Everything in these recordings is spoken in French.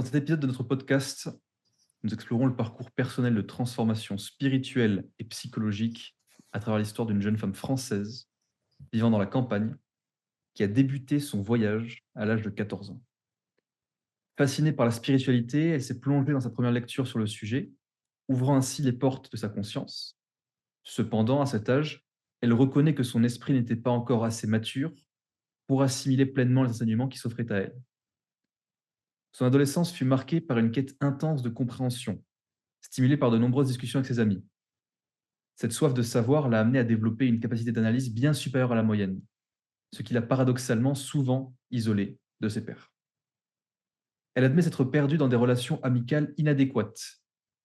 Dans cet épisode de notre podcast, nous explorons le parcours personnel de transformation spirituelle et psychologique à travers l'histoire d'une jeune femme française vivant dans la campagne qui a débuté son voyage à l'âge de 14 ans. Fascinée par la spiritualité, elle s'est plongée dans sa première lecture sur le sujet, ouvrant ainsi les portes de sa conscience. Cependant, à cet âge, elle reconnaît que son esprit n'était pas encore assez mature pour assimiler pleinement les enseignements qui s'offraient à elle. Son adolescence fut marquée par une quête intense de compréhension, stimulée par de nombreuses discussions avec ses amis. Cette soif de savoir l'a amenée à développer une capacité d'analyse bien supérieure à la moyenne, ce qui l'a paradoxalement souvent isolée de ses pairs. Elle admet s'être perdue dans des relations amicales inadéquates,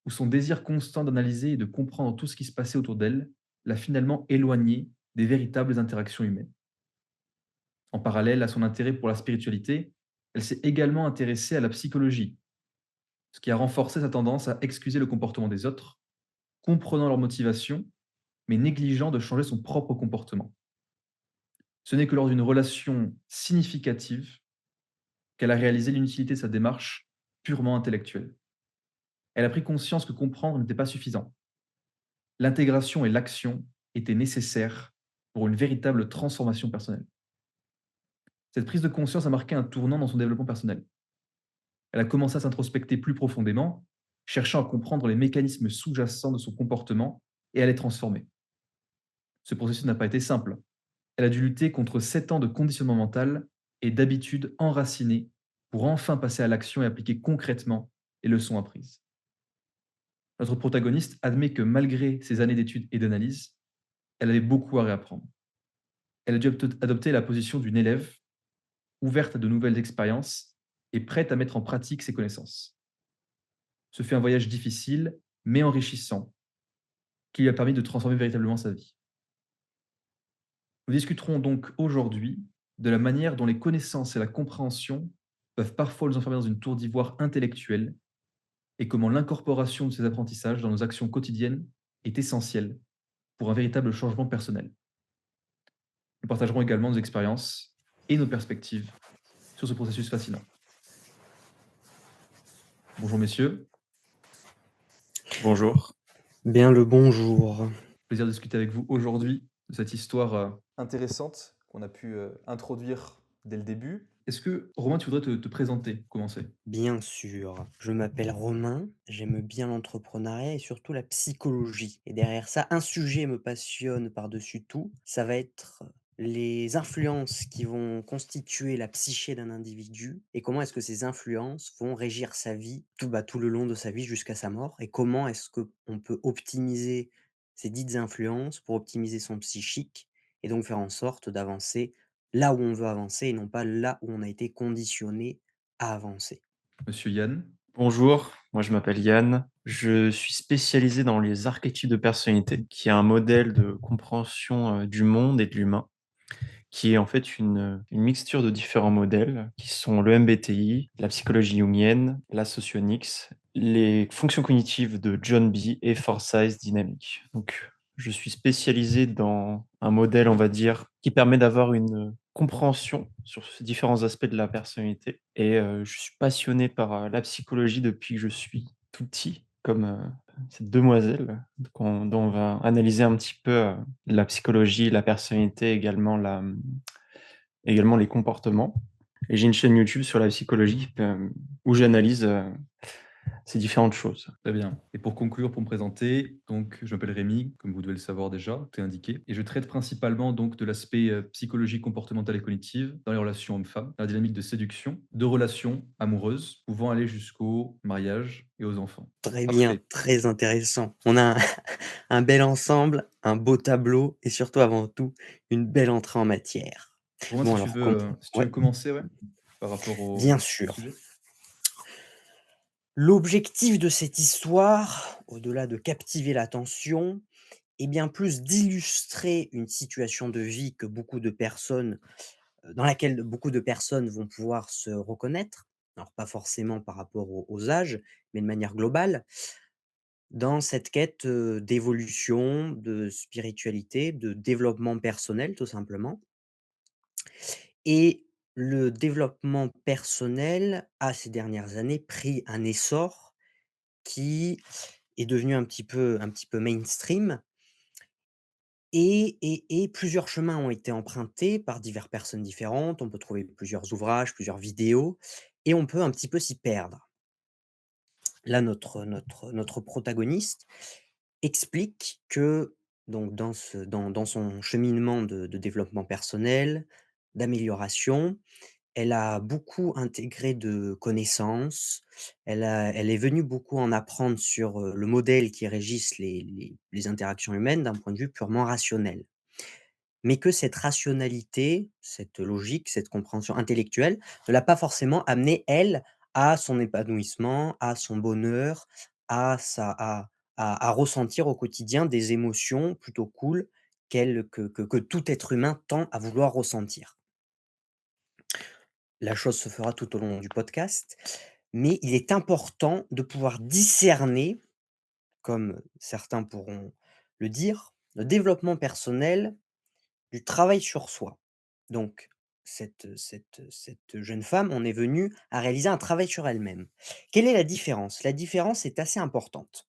où son désir constant d'analyser et de comprendre tout ce qui se passait autour d'elle l'a finalement éloignée des véritables interactions humaines. En parallèle à son intérêt pour la spiritualité, elle s'est également intéressée à la psychologie, ce qui a renforcé sa tendance à excuser le comportement des autres, comprenant leurs motivations, mais négligeant de changer son propre comportement. Ce n'est que lors d'une relation significative qu'elle a réalisé l'inutilité de sa démarche purement intellectuelle. Elle a pris conscience que comprendre n'était pas suffisant. L'intégration et l'action étaient nécessaires pour une véritable transformation personnelle. Cette prise de conscience a marqué un tournant dans son développement personnel. Elle a commencé à s'introspecter plus profondément, cherchant à comprendre les mécanismes sous-jacents de son comportement et à les transformer. Ce processus n'a pas été simple. Elle a dû lutter contre 7 ans de conditionnement mental et d'habitudes enracinées pour enfin passer à l'action et appliquer concrètement les leçons apprises. Notre protagoniste admet que malgré ses années d'études et d'analyse, elle avait beaucoup à réapprendre. Elle a dû adopter la position d'une élève ouverte à de nouvelles expériences et prête à mettre en pratique ses connaissances. Ce fut un voyage difficile, mais enrichissant, qui lui a permis de transformer véritablement sa vie. Nous discuterons donc aujourd'hui de la manière dont les connaissances et la compréhension peuvent parfois nous enfermer dans une tour d'ivoire intellectuelle et comment l'incorporation de ces apprentissages dans nos actions quotidiennes est essentielle pour un véritable changement personnel. Nous partagerons également nos expériences et nos perspectives sur ce processus fascinant. Bonjour messieurs, Bonjour. Bien le bonjour. plaisir de discuter avec vous aujourd'hui de cette histoire intéressante qu'on a pu introduire dès le début. Est-ce que Romain, tu voudrais te présenter, commencer? Bien sûr, je m'appelle Romain, j'aime bien l'entrepreneuriat et surtout la psychologie. Et derrière ça, un sujet me passionne par-dessus tout, ça va être les influences qui vont constituer la psyché d'un individu et comment est-ce que ces influences vont régir sa vie tout le long de sa vie jusqu'à sa mort et comment est-ce qu'on peut optimiser ces dites influences pour optimiser son psychique et donc faire en sorte d'avancer là où on veut avancer et non pas là où on a été conditionné à avancer. Monsieur Yann, Bonjour, moi je m'appelle Yann. Je suis spécialisé dans les archétypes de personnalité, qui est un modèle de compréhension du monde et de l'humain, qui est en fait une mixture de différents modèles, qui sont le MBTI, la psychologie jungienne, la socionics, les fonctions cognitives de John B et Forsyth Dynamics. Donc, je suis spécialisé dans un modèle, on va dire, qui permet d'avoir une compréhension sur ces différents aspects de la personnalité. Et je suis passionné par la psychologie depuis que je suis tout petit, comme cette demoiselle, dont on va analyser un petit peu la psychologie, la personnalité, également les comportements. Et j'ai une chaîne YouTube sur la psychologie où j'analyse ces différentes choses. très bien. Et pour conclure, pour me présenter, donc je m'appelle Rémi, comme vous devez le savoir déjà, tout est indiqué, et je traite principalement donc de l'aspect psychologie comportementale et cognitive dans les relations hommes-femmes, dans la dynamique de séduction, de relations amoureuses, pouvant aller jusqu'au mariage et aux enfants. Très bien, Parfait. très intéressant. On a un un bel ensemble, un beau tableau et surtout, avant tout, une belle entrée en matière. Romain, Bon alors si tu ouais, veux commencer, ouais, par rapport bien au sûr. sujet. L'objectif de cette histoire, au-delà de captiver l'attention, est bien plus d'illustrer une situation de vie que beaucoup de personnes dans laquelle beaucoup de personnes vont pouvoir se reconnaître. Alors pas forcément par rapport aux âges, mais de manière globale. Dans cette quête, d'évolution, de spiritualité, de développement personnel tout simplement et Le développement personnel a ces dernières années pris un essor qui est devenu un petit peu mainstream et plusieurs chemins ont été empruntés par diverses personnes différentes. On peut trouver plusieurs ouvrages, plusieurs vidéos et on peut un petit peu s'y perdre. Là, notre protagoniste explique que donc dans son cheminement de développement personnel, d'amélioration, elle a beaucoup intégré de connaissances. Elle est venue beaucoup en apprendre sur, le modèle qui régisse les interactions humaines d'un point de vue purement rationnel. Mais que cette rationalité, cette logique, cette compréhension intellectuelle ne l'a pas forcément amenée, elle, à son épanouissement, à son bonheur, à sa à ressentir au quotidien des émotions plutôt cool que tout être humain tend à vouloir ressentir. La chose se fera tout au long du podcast, mais il est important de pouvoir discerner, comme certains pourront le dire, le développement personnel du travail sur soi. Donc cette jeune femme en est venue à réaliser un travail sur elle-même. Quelle est la différence? La différence est assez importante.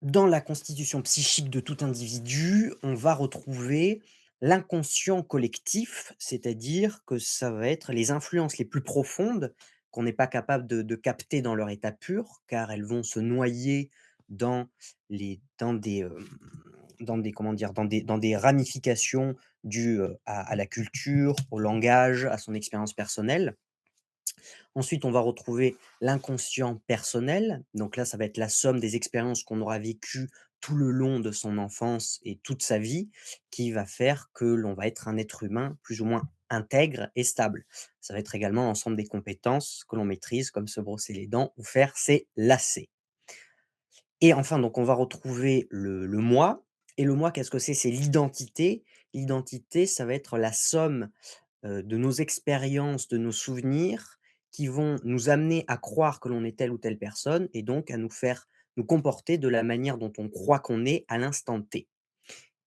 Dans la constitution psychique de tout individu, on va retrouver l'inconscient collectif, c'est-à-dire que ça va être les influences les plus profondes qu'on n'est pas capable de capter dans leur état pur, car elles vont se noyer dans des comment dire? Dans des ramifications dues, à la culture, au langage, à son expérience personnelle. Ensuite, on va retrouver l'inconscient personnel. Donc là, ça va être la somme des expériences qu'on aura vécues tout le long de son enfance et toute sa vie, qui va faire que l'on va être un être humain plus ou moins intègre et stable. Ça va être également l'ensemble des compétences que l'on maîtrise, comme se brosser les dents ou faire ses lacets. Et enfin, donc on va retrouver le moi. Et le moi, qu'est-ce que c'est? C'est l'identité. L'identité, ça va être la somme de nos expériences, de nos souvenirs qui vont nous amener à croire que l'on est telle ou telle personne et donc à nous faire nous comporter de la manière dont on croit qu'on est à l'instant T.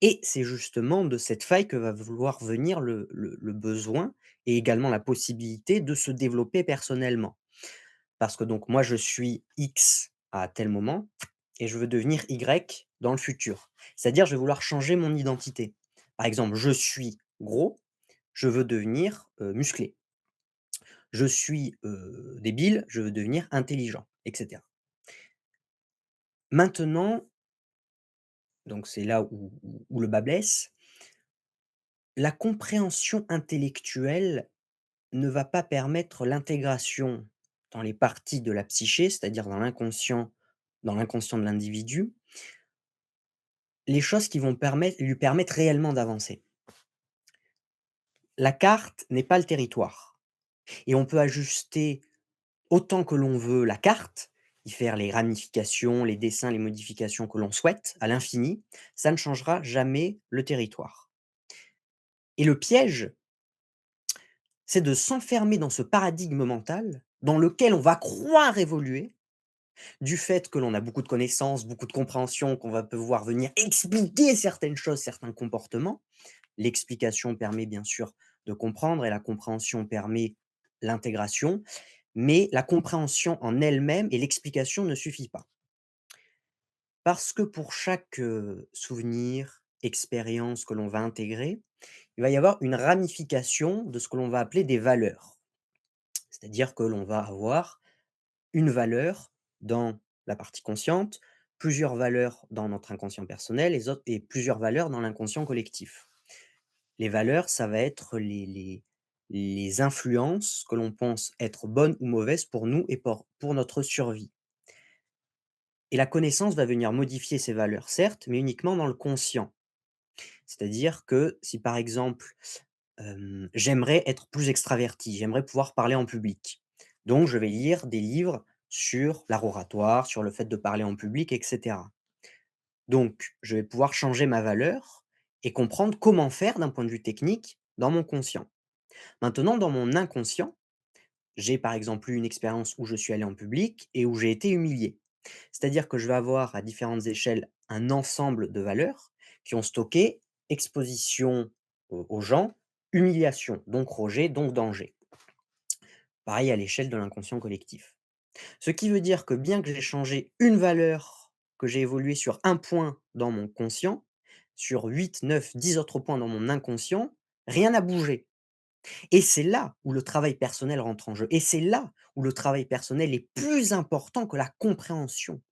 Et c'est justement de cette faille que va vouloir venir le besoin et également la possibilité de se développer personnellement. Parce que donc moi je suis X à tel moment et je veux devenir Y dans le futur. C'est-à-dire je vais vouloir changer mon identité. Par exemple, je suis gros, je veux devenir, musclé. Je suis, débile, je veux devenir intelligent, et cetera. Maintenant, donc c'est là où le bât blesse, la compréhension intellectuelle ne va pas permettre l'intégration dans les parties de la psyché, c'est-à-dire dans l'inconscient de l'individu, les choses qui vont lui permettre réellement d'avancer. La carte n'est pas le territoire et on peut ajuster autant que l'on veut la carte, y faire les ramifications, les dessins, les modifications que l'on souhaite à l'infini, ça ne changera jamais le territoire. Et le piège, c'est de s'enfermer dans ce paradigme mental dans lequel on va croire évoluer, du fait que l'on a beaucoup de connaissances, beaucoup de compréhension, qu'on va pouvoir venir expliquer certaines choses, certains comportements. L'explication permet bien sûr de comprendre et la compréhension permet l'intégration, mais la compréhension en elle-même et l'explication ne suffit pas. Parce que pour chaque, souvenir, expérience que l'on va intégrer, il va y avoir une ramification de ce que l'on va appeler des valeurs. C'est-à-dire que l'on va avoir une valeur dans la partie consciente, plusieurs valeurs dans notre inconscient personnel et plusieurs valeurs dans l'inconscient collectif. Les valeurs, ça va être les influences que l'on pense être bonnes ou mauvaises pour nous et pour notre survie. Et la connaissance va venir modifier ces valeurs, certes, mais uniquement dans le conscient. C'est-à-dire que si par exemple, j'aimerais être plus extraverti, j'aimerais pouvoir parler en public. Donc je vais lire des livres sur l'art oratoire, sur le fait de parler en public, et cetera. Donc je vais pouvoir changer ma valeur et comprendre comment faire d'un point de vue technique dans mon conscient. Maintenant, dans mon inconscient, j'ai par exemple eu une expérience où je suis allé en public et où j'ai été humilié. C'est-à-dire que je vais avoir à différentes échelles un ensemble de valeurs qui ont stocké exposition aux gens, humiliation, donc rejet, donc danger. Pareil à l'échelle de l'inconscient collectif. Ce qui veut dire que bien que j'ai changé une valeur, que j'ai évolué sur un point dans mon conscient, sur 8, 9, 10 autres points dans mon inconscient, rien n'a bougé. Et c'est là où le travail personnel rentre en jeu. Et c'est là où le travail personnel est plus important que la compréhension.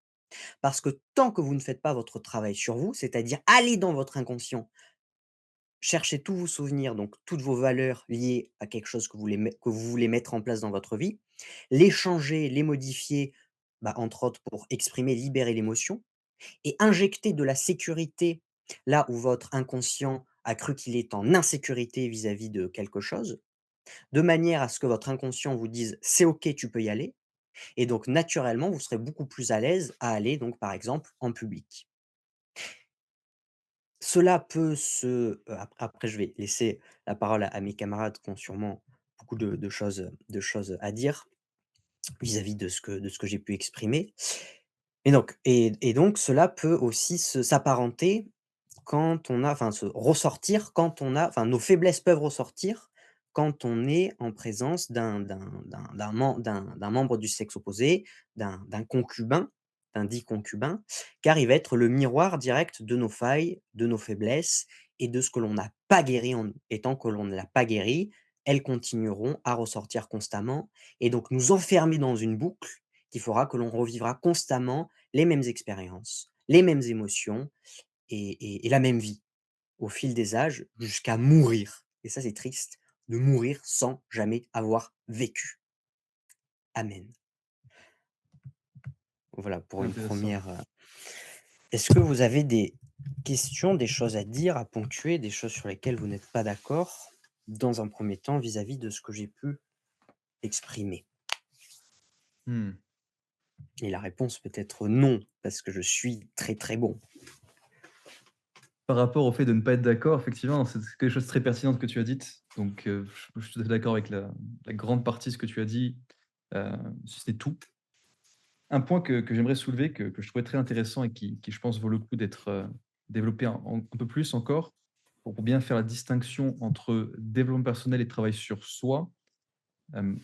Parce que tant que vous ne faites pas votre travail sur vous, c'est-à-dire aller dans votre inconscient, chercher tous vos souvenirs, donc toutes vos valeurs liées à quelque chose que vous voulez mettre en place dans votre vie, les changer, les modifier, bah, entre autres pour exprimer, libérer l'émotion et injecter de la sécurité là où votre inconscient a cru qu'il est en insécurité vis-à-vis de quelque chose, de manière à ce que votre inconscient vous dise: «C'est OK, tu peux y aller» et donc naturellement, vous serez beaucoup plus à l'aise à aller donc par exemple en public. Cela peut après je vais laisser la parole à mes camarades qui ont sûrement beaucoup de choses à dire vis-à-vis de ce que j'ai pu exprimer. Et donc cela peut aussi s'apparenter quand on a enfin se ressortir quand on a enfin nos faiblesses peuvent ressortir quand on est en présence d'un membre du sexe opposé, d'un concubin, d'un dit concubin, car il va être le miroir direct de nos failles, de nos faiblesses et de ce que l'on n'a pas guéri en nous. Et tant que l'on ne l'a pas guéri, elles continueront à ressortir constamment et donc nous enfermer dans une boucle qui fera que l'on revivra constamment les mêmes expériences, les mêmes émotions et la même vie au fil des âges jusqu'à mourir. Et ça, c'est triste de mourir sans jamais avoir vécu. Amen. Voilà pour une Intéressant. première. Est-ce que vous avez des questions, des choses à dire, à ponctuer, des choses sur lesquelles vous n'êtes pas d'accord, dans un premier temps, vis-à-vis de ce que j'ai pu exprimer? Mmh. Et la réponse peut être non, parce que je suis très, très bon. Par rapport au fait de ne pas être d'accord, effectivement, c'est quelque chose de très pertinent que tu as dites. Donc, je suis tout à fait d'accord avec la grande partie de ce que tu as dit, heu, si ce n'est tout. Un point que j'aimerais soulever, que je trouvais très intéressant et qui je pense vaut le coup d'être, développé un peu plus encore, pour bien faire la distinction entre développement personnel et travail sur soi. Hem,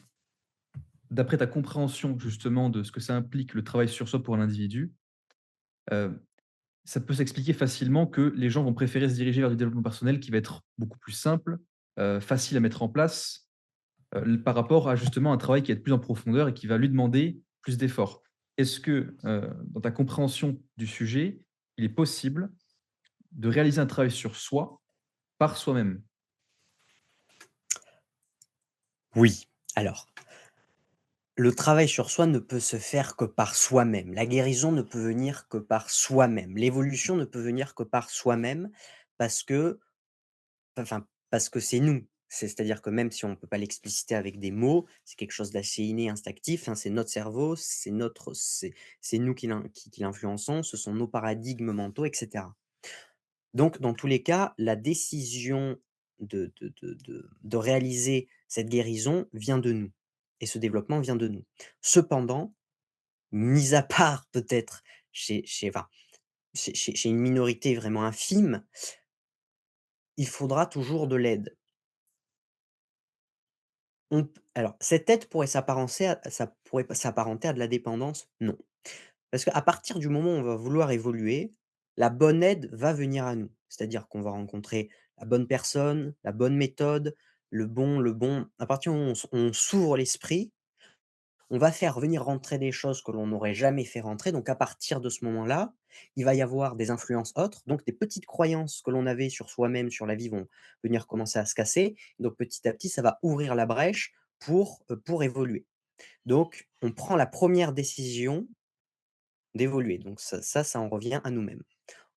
D'après ta compréhension justement de ce que ça implique le travail sur soi pour l'individu, heu, ça peut s'expliquer facilement que les gens vont préférer se diriger vers du développement personnel qui va être beaucoup plus simple, facile à mettre en place, par rapport à justement un travail qui va être plus en profondeur et qui va lui demander plus d'efforts. Est-ce que, dans ta compréhension du sujet, il est possible de réaliser un travail sur soi par soi-même? Oui, alors, le travail sur soi ne peut se faire que par soi-même. La guérison ne peut venir que par soi-même. L'évolution ne peut venir que par soi-même parce que parce que c'est nous. C'est-à-dire que même si on ne peut pas l'expliciter avec des mots, c'est quelque chose d'assez inné, instinctif, hein, c'est notre cerveau, c'est nous qui l'influençons, ce sont nos paradigmes mentaux et cetera. Donc dans tous les cas, la décision de réaliser cette guérison vient de nous et ce développement vient de nous. Cependant, mis à part peut-être chez une minorité vraiment infime, il faudra toujours de l'aide. Alors, cette aide pourrait s'apparenter à de la dépendance? Non. Parce qu'à partir du moment où on va vouloir évoluer, la bonne aide va venir à nous. C'est-à-dire qu'on va rencontrer la bonne personne, la bonne méthode, le bon à partir du moment où on s'ouvre l'esprit, on va faire venir rentrer des choses que l'on n'aurait jamais fait rentrer. Donc à partir de ce moment-là, il va y avoir des influences autres, donc des petites croyances que l'on avait sur soi-même, sur la vie vont venir commencer à se casser. Donc petit à petit, ça va ouvrir la brèche pour évoluer. Donc on prend la première décision d'évoluer. Donc ça en revient à nous-mêmes.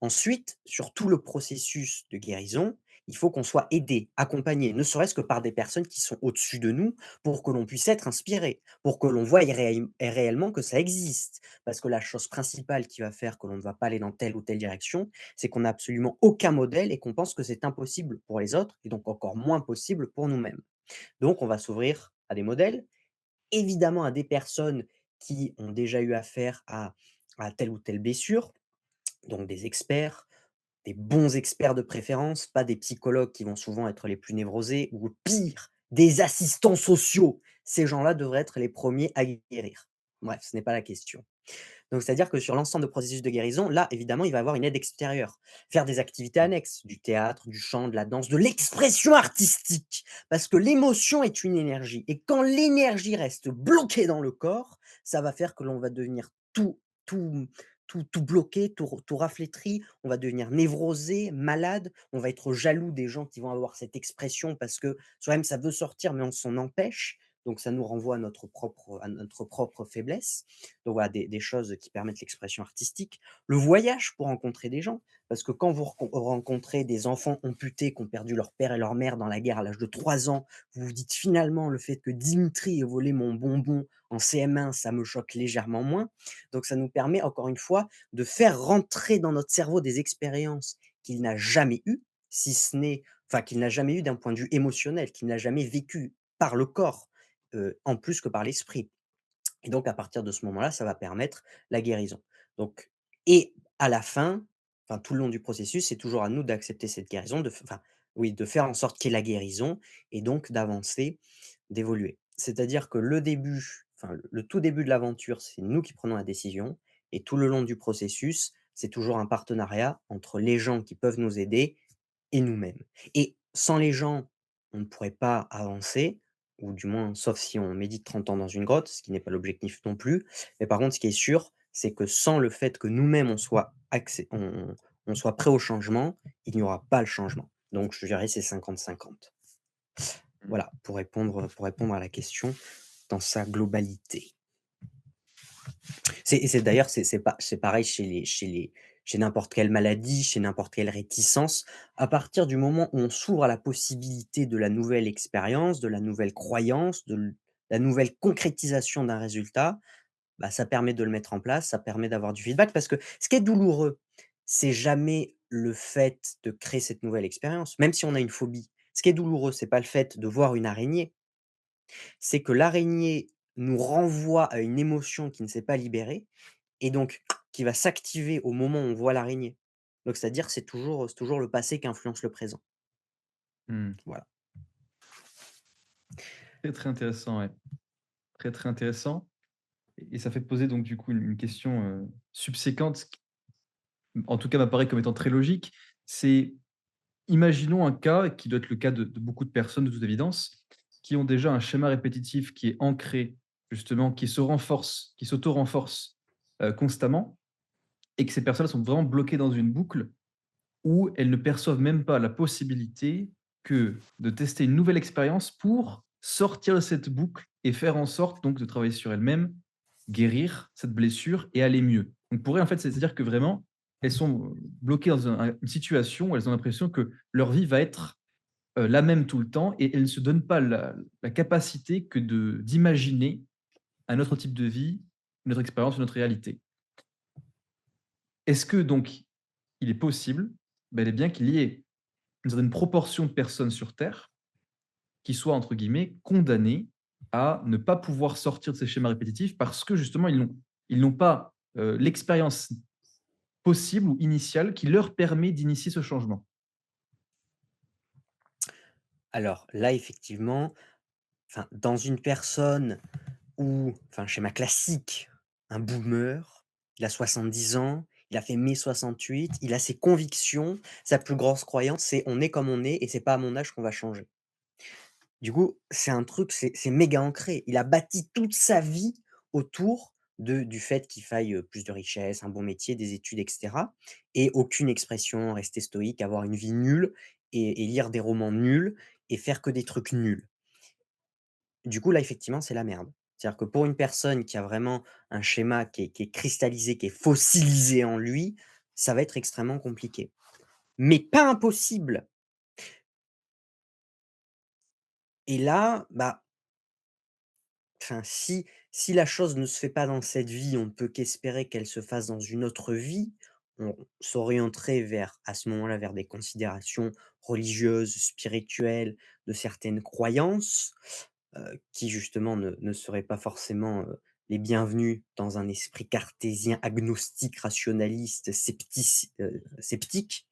Ensuite, sur tout le processus de guérison, il faut qu'on soit aidé, accompagné, ne serait-ce que par des personnes qui sont au-dessus de nous pour que l'on puisse être inspiré, pour que l'on voie réellement que ça existe. Parce que la chose principale qui va faire que l'on ne va pas aller dans telle ou telle direction, c'est qu'on n'a absolument aucun modèle et qu'on pense que c'est impossible pour les autres et donc encore moins possible pour nous-mêmes. Donc on va s'ouvrir à des modèles, évidemment à des personnes qui ont déjà eu affaire à telle ou telle blessure, donc des experts, des bons experts de préférence, pas des psychologues qui vont souvent être les plus névrosés ou pire, des assistants sociaux. Ces gens-là devraient être les premiers à guérir. Bref, ce n'est pas la question. Donc, c'est-à-dire que sur l'ensemble de processus de guérison, là, évidemment, il va y avoir une aide extérieure. Faire des activités annexes, du théâtre, du chant, de la danse, de l'expression artistique. Parce que l'émotion est une énergie. Et quand l'énergie reste bloquée dans le corps, ça va faire que l'on va devenir tout, tout bloqué, tout raflétri. On va devenir névrosé, malade. On va être jaloux des gens qui vont avoir cette expression parce que soi-même, ça veut sortir, mais on s'en empêche. Donc, ça nous renvoie à notre propre faiblesse. Donc voilà, des choses qui permettent l'expression artistique. Le voyage pour rencontrer des gens, parce que quand vous rencontrez des enfants amputés qui ont perdu leur père et leur mère dans la guerre à l'âge de 3 ans, vous vous dites finalement le fait que Dimitri ait volé mon bonbon en CM1, ça me choque légèrement moins. Donc ça nous permet encore une fois de faire rentrer dans notre cerveau des expériences qu'il n'a jamais eues, si ce n'est, enfin qu'il n'a jamais eu d'un point de vue émotionnel, qu'il n'a jamais vécu par le corps, en plus que par l'esprit. Et donc à partir de ce moment-là, ça va permettre la guérison. Donc et à la fin, enfin tout le long du processus, c'est toujours à nous d'accepter cette guérison, oui, de faire en sorte qu'il y ait la guérison et donc d'avancer, d'évoluer. C'est-à-dire que le début, enfin le tout début de l'aventure, c'est nous qui prenons la décision et tout le long du processus, c'est toujours un partenariat entre les gens qui peuvent nous aider et nous-mêmes. Et sans les gens, on ne pourrait pas avancer, ou du moins, sauf si on médite 30 ans dans une grotte, ce qui n'est pas l'objectif non plus. Mais par contre, ce qui est sûr, c'est que sans le fait que nous-mêmes on soit prêt au changement, il n'y aura pas le changement. Donc, je dirais c'est 50-50. Mmh. Voilà, pour répondre à la question dans sa globalité. C'est d'ailleurs, c'est pareil chez n'importe quelle maladie, chez n'importe quelle réticence. À partir du moment où on s'ouvre à la possibilité de la nouvelle expérience, de la nouvelle croyance, la nouvelle concrétisation d'un résultat, bah, ça permet de le mettre en place, ça permet d'avoir du feedback. Parce que ce qui est douloureux, c'est jamais le fait de créer cette nouvelle expérience, même si on a une phobie. Ce qui est douloureux, c'est pas le fait de voir une araignée, c'est que l'araignée nous renvoie à une émotion qui ne s'est pas libérée et donc qui va s'activer au moment où on voit l'araignée. Donc c'est-à-dire, c'est toujours le passé qui influence le présent. Mmh. Voilà. Très, très intéressant, ouais. Très, très intéressant et ça fait poser donc du coup une question, subséquente qui, en tout cas, m'apparaît comme étant très logique. C'est imaginons un cas qui doit être le cas de beaucoup de personnes de toute évidence, qui ont déjà un schéma répétitif qui est ancré, justement, qui se renforce, qui s'auto-renforce, constamment et que ces personnes sont vraiment bloquées dans une boucle où elles ne perçoivent même pas la possibilité que de tester une nouvelle expérience pour sortir de cette boucle et faire en sorte donc de travailler sur elles-mêmes, guérir cette blessure et aller mieux. Donc pour elles, en fait, c'est-à-dire que vraiment, elles sont bloquées dans une situation où elles ont l'impression que leur vie va être la même tout le temps et elles ne se donnent pas la capacité que d'imaginer un autre type de vie, une autre expérience, une autre réalité. Est-ce que donc il est possible, bel et bien, qu'il y ait une certaine proportion de personnes sur terre qui soient, entre guillemets, «condamnées» à ne pas pouvoir sortir de ces schémas répétitifs parce que justement ils n'ont pas, l'expérience possible ou initiale qui leur permet d'initier ce changement? Alors là, effectivement, enfin, dans une personne où, enfin, schéma classique, un boomer, il a 70 ans, il a fait mai 68, il a ses convictions, sa plus grosse croyance, c'est: «On est comme on est et c'est pas à mon âge qu'on va changer». Du coup, c'est un truc, c'est méga ancré. Il a bâti toute sa vie autour du fait qu'il faille, plus de richesse, un bon métier, des études et cetera et aucune expression, rester stoïque, avoir une vie nulle et lire des romans nuls et faire que des trucs nuls. Du coup, là, effectivement, c'est la merde. C'est-à-dire que pour une personne qui a vraiment un schéma qui est cristallisé, qui est fossilisé en lui, ça va être extrêmement compliqué. Mais pas impossible. Et là, bah, enfin, si la chose ne se fait pas dans cette vie, on ne peut qu'espérer qu'elle se fasse dans une autre vie. On s'orienterait vers, à ce moment-là, vers des considérations religieuses, spirituelles, de certaines croyances, qui justement ne seraient pas forcément, les bienvenues dans un esprit cartésien, agnostique, rationaliste, sceptique.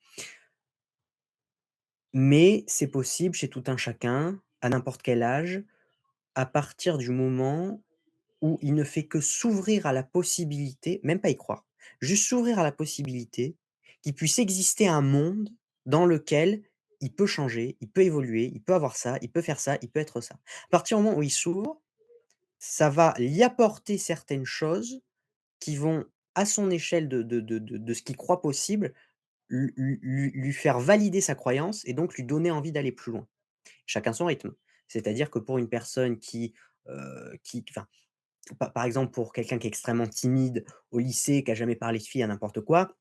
Mais c'est possible chez tout un chacun, à n'importe quel âge, à partir du moment où il ne fait que s'ouvrir à la possibilité, même pas y croire, juste s'ouvrir à la possibilité qu'il puisse exister un monde dans lequel il peut changer, il peut évoluer, il peut avoir ça, il peut faire ça, il peut être ça. À partir du moment où il s'ouvre, ça va lui apporter certaines choses qui vont, à son échelle de ce qu'il croit possible, lui faire valider sa croyance et donc lui donner envie d'aller plus loin. Chacun son rythme. C'est-à-dire que pour une personne qui enfin, par exemple, pour quelqu'un qui est extrêmement timide au lycée, qui a jamais parlé de filles à n'importe quoi,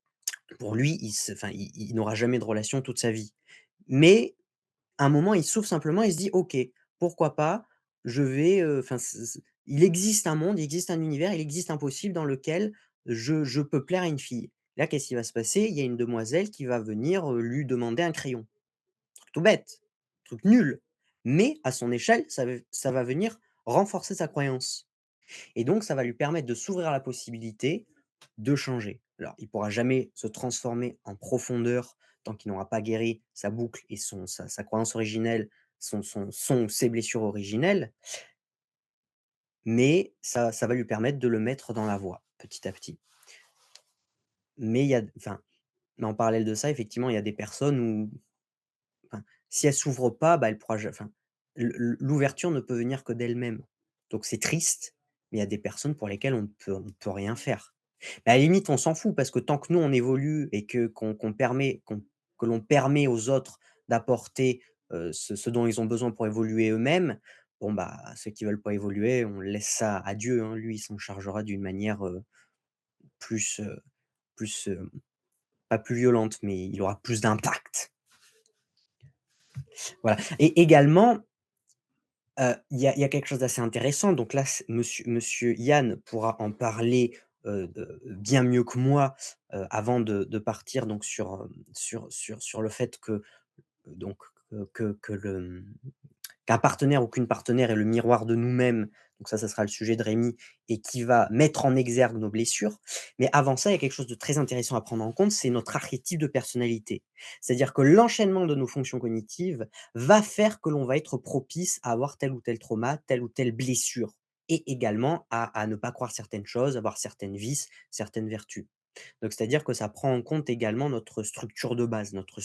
pour lui, il n'aura jamais de relation toute sa vie. Mais à un moment, il s'ouvre simplement, il se dit: «OK, pourquoi pas? Je vais, enfin, il existe un monde, il existe un univers, il existe un possible dans lequel je peux plaire à une fille». Là, qu'est-ce qui va se passer? Il y a une demoiselle qui va venir, lui demander un crayon. Truc tout bête, truc nul, mais à son échelle, ça va venir renforcer sa croyance. Et donc ça va lui permettre de s'ouvrir à la possibilité de changer. Alors, il pourra jamais se transformer en profondeur tant qu'il n'aura pas guéri sa boucle et sa croyance originelle, ses blessures originelles, mais ça va lui permettre de le mettre dans la voie, petit à petit. Mais il y a enfin, mais en parallèle de ça, effectivement, il y a des personnes où, enfin, si elles s'ouvrent pas, bah, elle pourra ja enfin, l'ouverture ne peut venir que d'elle-même. Donc c'est triste, mais il y a des personnes pour lesquelles on ne peut rien faire. Mais à la limite, on s'en fout parce que tant que nous, on évolue et que l'on permet aux autres d'apporter, ce dont ils ont besoin pour évoluer eux-mêmes, bon, bah, ceux qui veulent pas évoluer, on laisse ça à Dieu, hein. Lui, il s'en chargera d'une manière, plus, plus, pas plus violente, mais il aura plus d'impact. Voilà et également, il y a quelque chose d'assez intéressant, donc là, c monsieur Yann pourra en parler, bien mieux que moi, avant de partir donc sur le fait que, donc que qu'un partenaire ou qu'une partenaire est le miroir de nous-mêmes, donc ça sera le sujet de Rémi et qui va mettre en exergue nos blessures. Mais avant ça, il y a quelque chose de très intéressant à prendre en compte, c'est notre archétype de personnalité. C'est-à-dire que l'enchaînement de nos fonctions cognitives va faire que l'on va être propice à avoir tel ou tel trauma, telle ou telle blessure et également à ne pas croire certaines choses, avoir certaines vices, certaines vertus. Donc c'est-à-dire que ça prend en compte également notre structure de base, notre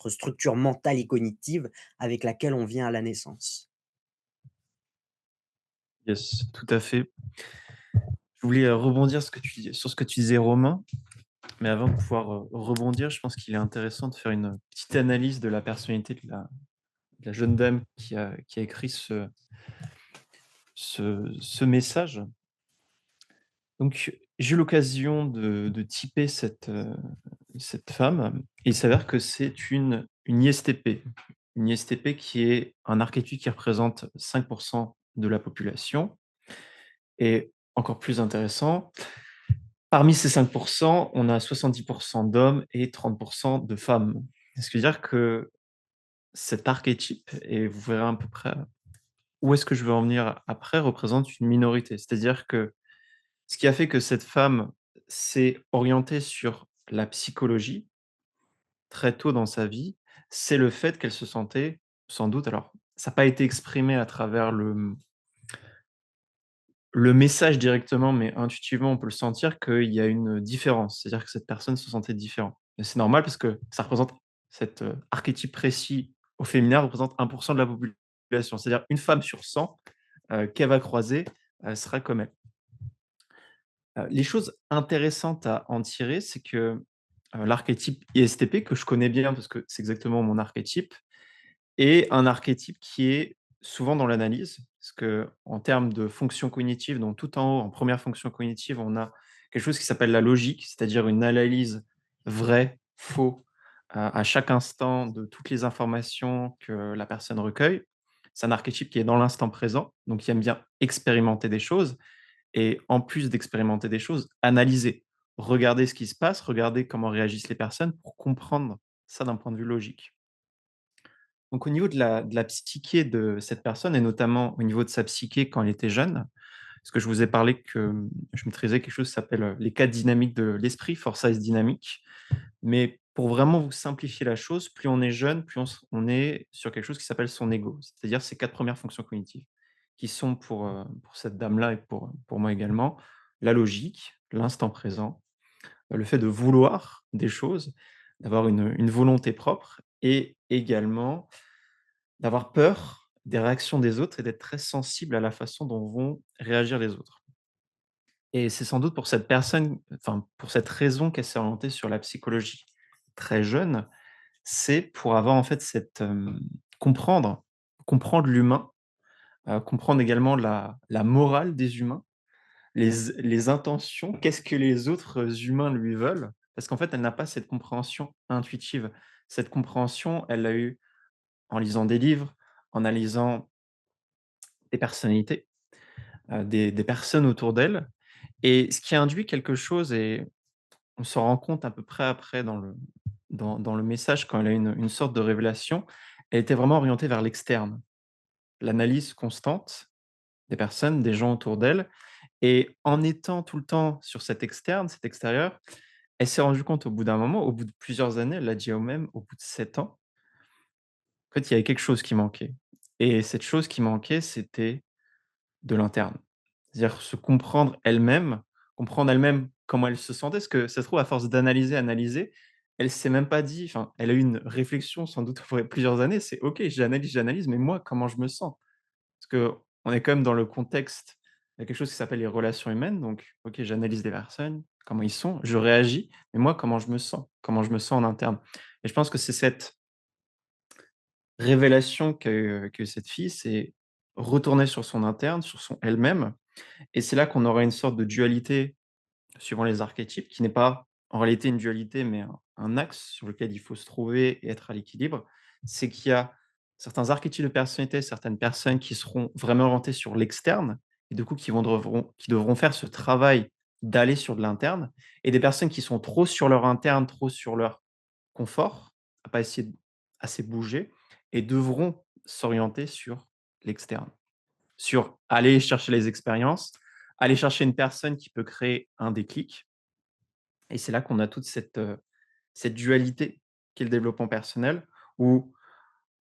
structure mentale et cognitive avec laquelle on vient à la naissance. Yes, tout à fait. Je voulais, rebondir sur ce que tu disais, Romain, mais avant de pouvoir, rebondir, je pense qu'il est intéressant de faire une petite analyse de la personnalité de la jeune dame qui a écrit ce message. Donc, j'ai eu l'occasion de typer cette femme et il s'avère que c'est une ISTP. Une ISTP qui est un archétype qui représente 5 de la population et encore plus intéressant, parmi ces 5 on a 70 d'hommes et 30 de femmes. Ce qui veut dire que cet archétype, et vous verrez à peu près où est-ce que je veux en venir après, représente une minorité. C'est-à-dire que ce qui a fait que cette femme s'est orientée sur la psychologie très tôt dans sa vie, c'est le fait qu'elle se sentait sans doute, alors ça n'a pas été exprimé à travers le message directement, mais intuitivement, on peut le sentir qu'il y a une différence. C'est-à-dire que cette personne se sentait différente. Et c'est normal parce que ça représente cet, archétype précis au féminin représente 1 de la population. C'est-à-dire une femme sur 100, qu'elle va croiser, sera comme elle. Les choses intéressantes à en tirer, c'est que, l'archétype ISTP que je connais bien parce que c'est exactement mon archétype est un archétype qui est souvent dans l'analyse. Parce qu'en termes de fonction cognitive, donc tout en haut, en première fonction cognitive, on a quelque chose qui s'appelle la logique, c'est-à-dire une analyse vrai, faux, à chaque instant de toutes les informations que la personne recueille. C'est un archétype qui est dans l'instant présent, donc qui aime bien expérimenter des choses et en plus d'expérimenter des choses, analyser, regarder ce qui se passe, regarder comment réagissent les personnes pour comprendre ça d'un point de vue logique. Donc au niveau de la psyché de cette personne et notamment au niveau de sa psyché quand elle était jeune, parce que je vous ai parlé que, je maîtrisais quelque chose qui s'appelle, les 4 dynamiques de l'esprit, Forsyth Dynamics. Mais pour vraiment vous simplifier la chose, plus on est jeune, plus on est sur quelque chose qui s'appelle son ego. C'est-à-dire ces 4 premières fonctions cognitives qui sont pour cette dame-là et pour moi également, la logique, l'instant présent, le fait de vouloir des choses, d'avoir une volonté propre et également d'avoir peur des réactions des autres et d'être très sensible à la façon dont vont réagir les autres. Et c'est sans doute pour cette personne, enfin, pour cette raison qu'elle s'est orientée sur la psychologie très jeune, c'est pour avoir en fait comprendre comprendre l'humain, comprendre également la morale des humains, les intentions, qu'est-ce que les autres humains lui veulent? Parce qu'en fait, elle n'a pas cette compréhension intuitive. Cette compréhension, elle l'a eue en lisant des livres, en analysant des personnalités, des personnes autour d'elle et ce qui induit quelque chose et on s'en rend compte à peu près après dans le message quand elle a une sorte de révélation, elle était vraiment orientée vers l'externe. L'analyse constante des personnes, des gens autour d'elle et en étant tout le temps sur cet externe, cet extérieur, elle s'est rendue compte au bout d'un moment, au bout de plusieurs années, elle l'a dit elle-même, au bout de 7 ans, en fait, il y avait quelque chose qui manquait et cette chose qui manquait, c'était de l'interne. C'est-à-dire se comprendre elle-même comment elle se sentait, parce que ça se trouve à force d'analyser, analyser, elle s'est même pas dit enfin, elle a eu une réflexion sans doute pour plusieurs années, c'est: «OK, j'analyse, mais moi comment je me sens?» parce qu'on est quand même dans le contexte, il y a quelque chose qui s'appelle les relations humaines, donc OK, j'analyse les personnes, comment ils sont, je réagis, mais moi comment je me sens? Comment je me sens en interne? Et je pense que c'est cette révélation qu'a eu cette fille, c'est retourner sur son interne, sur son elle-même et c'est là qu'on aura une sorte de dualité suivant les archétypes, qui n'est pas en réalité une dualité, mais un axe sur lequel il faut se trouver et être à l'équilibre. C'est qu'il y a certains archétypes de personnalité, certaines personnes qui seront vraiment orientées sur l'externe et du coup qui devront faire ce travail d'aller sur de l'interne et des personnes qui sont trop sur leur interne, trop sur leur confort, à pas essayer de assez bouger et devront s'orienter sur l'externe. Sur aller chercher les expériences, aller chercher une personne qui peut créer un déclic et c'est là qu'on a toute cette dualité qui est le développement personnel, où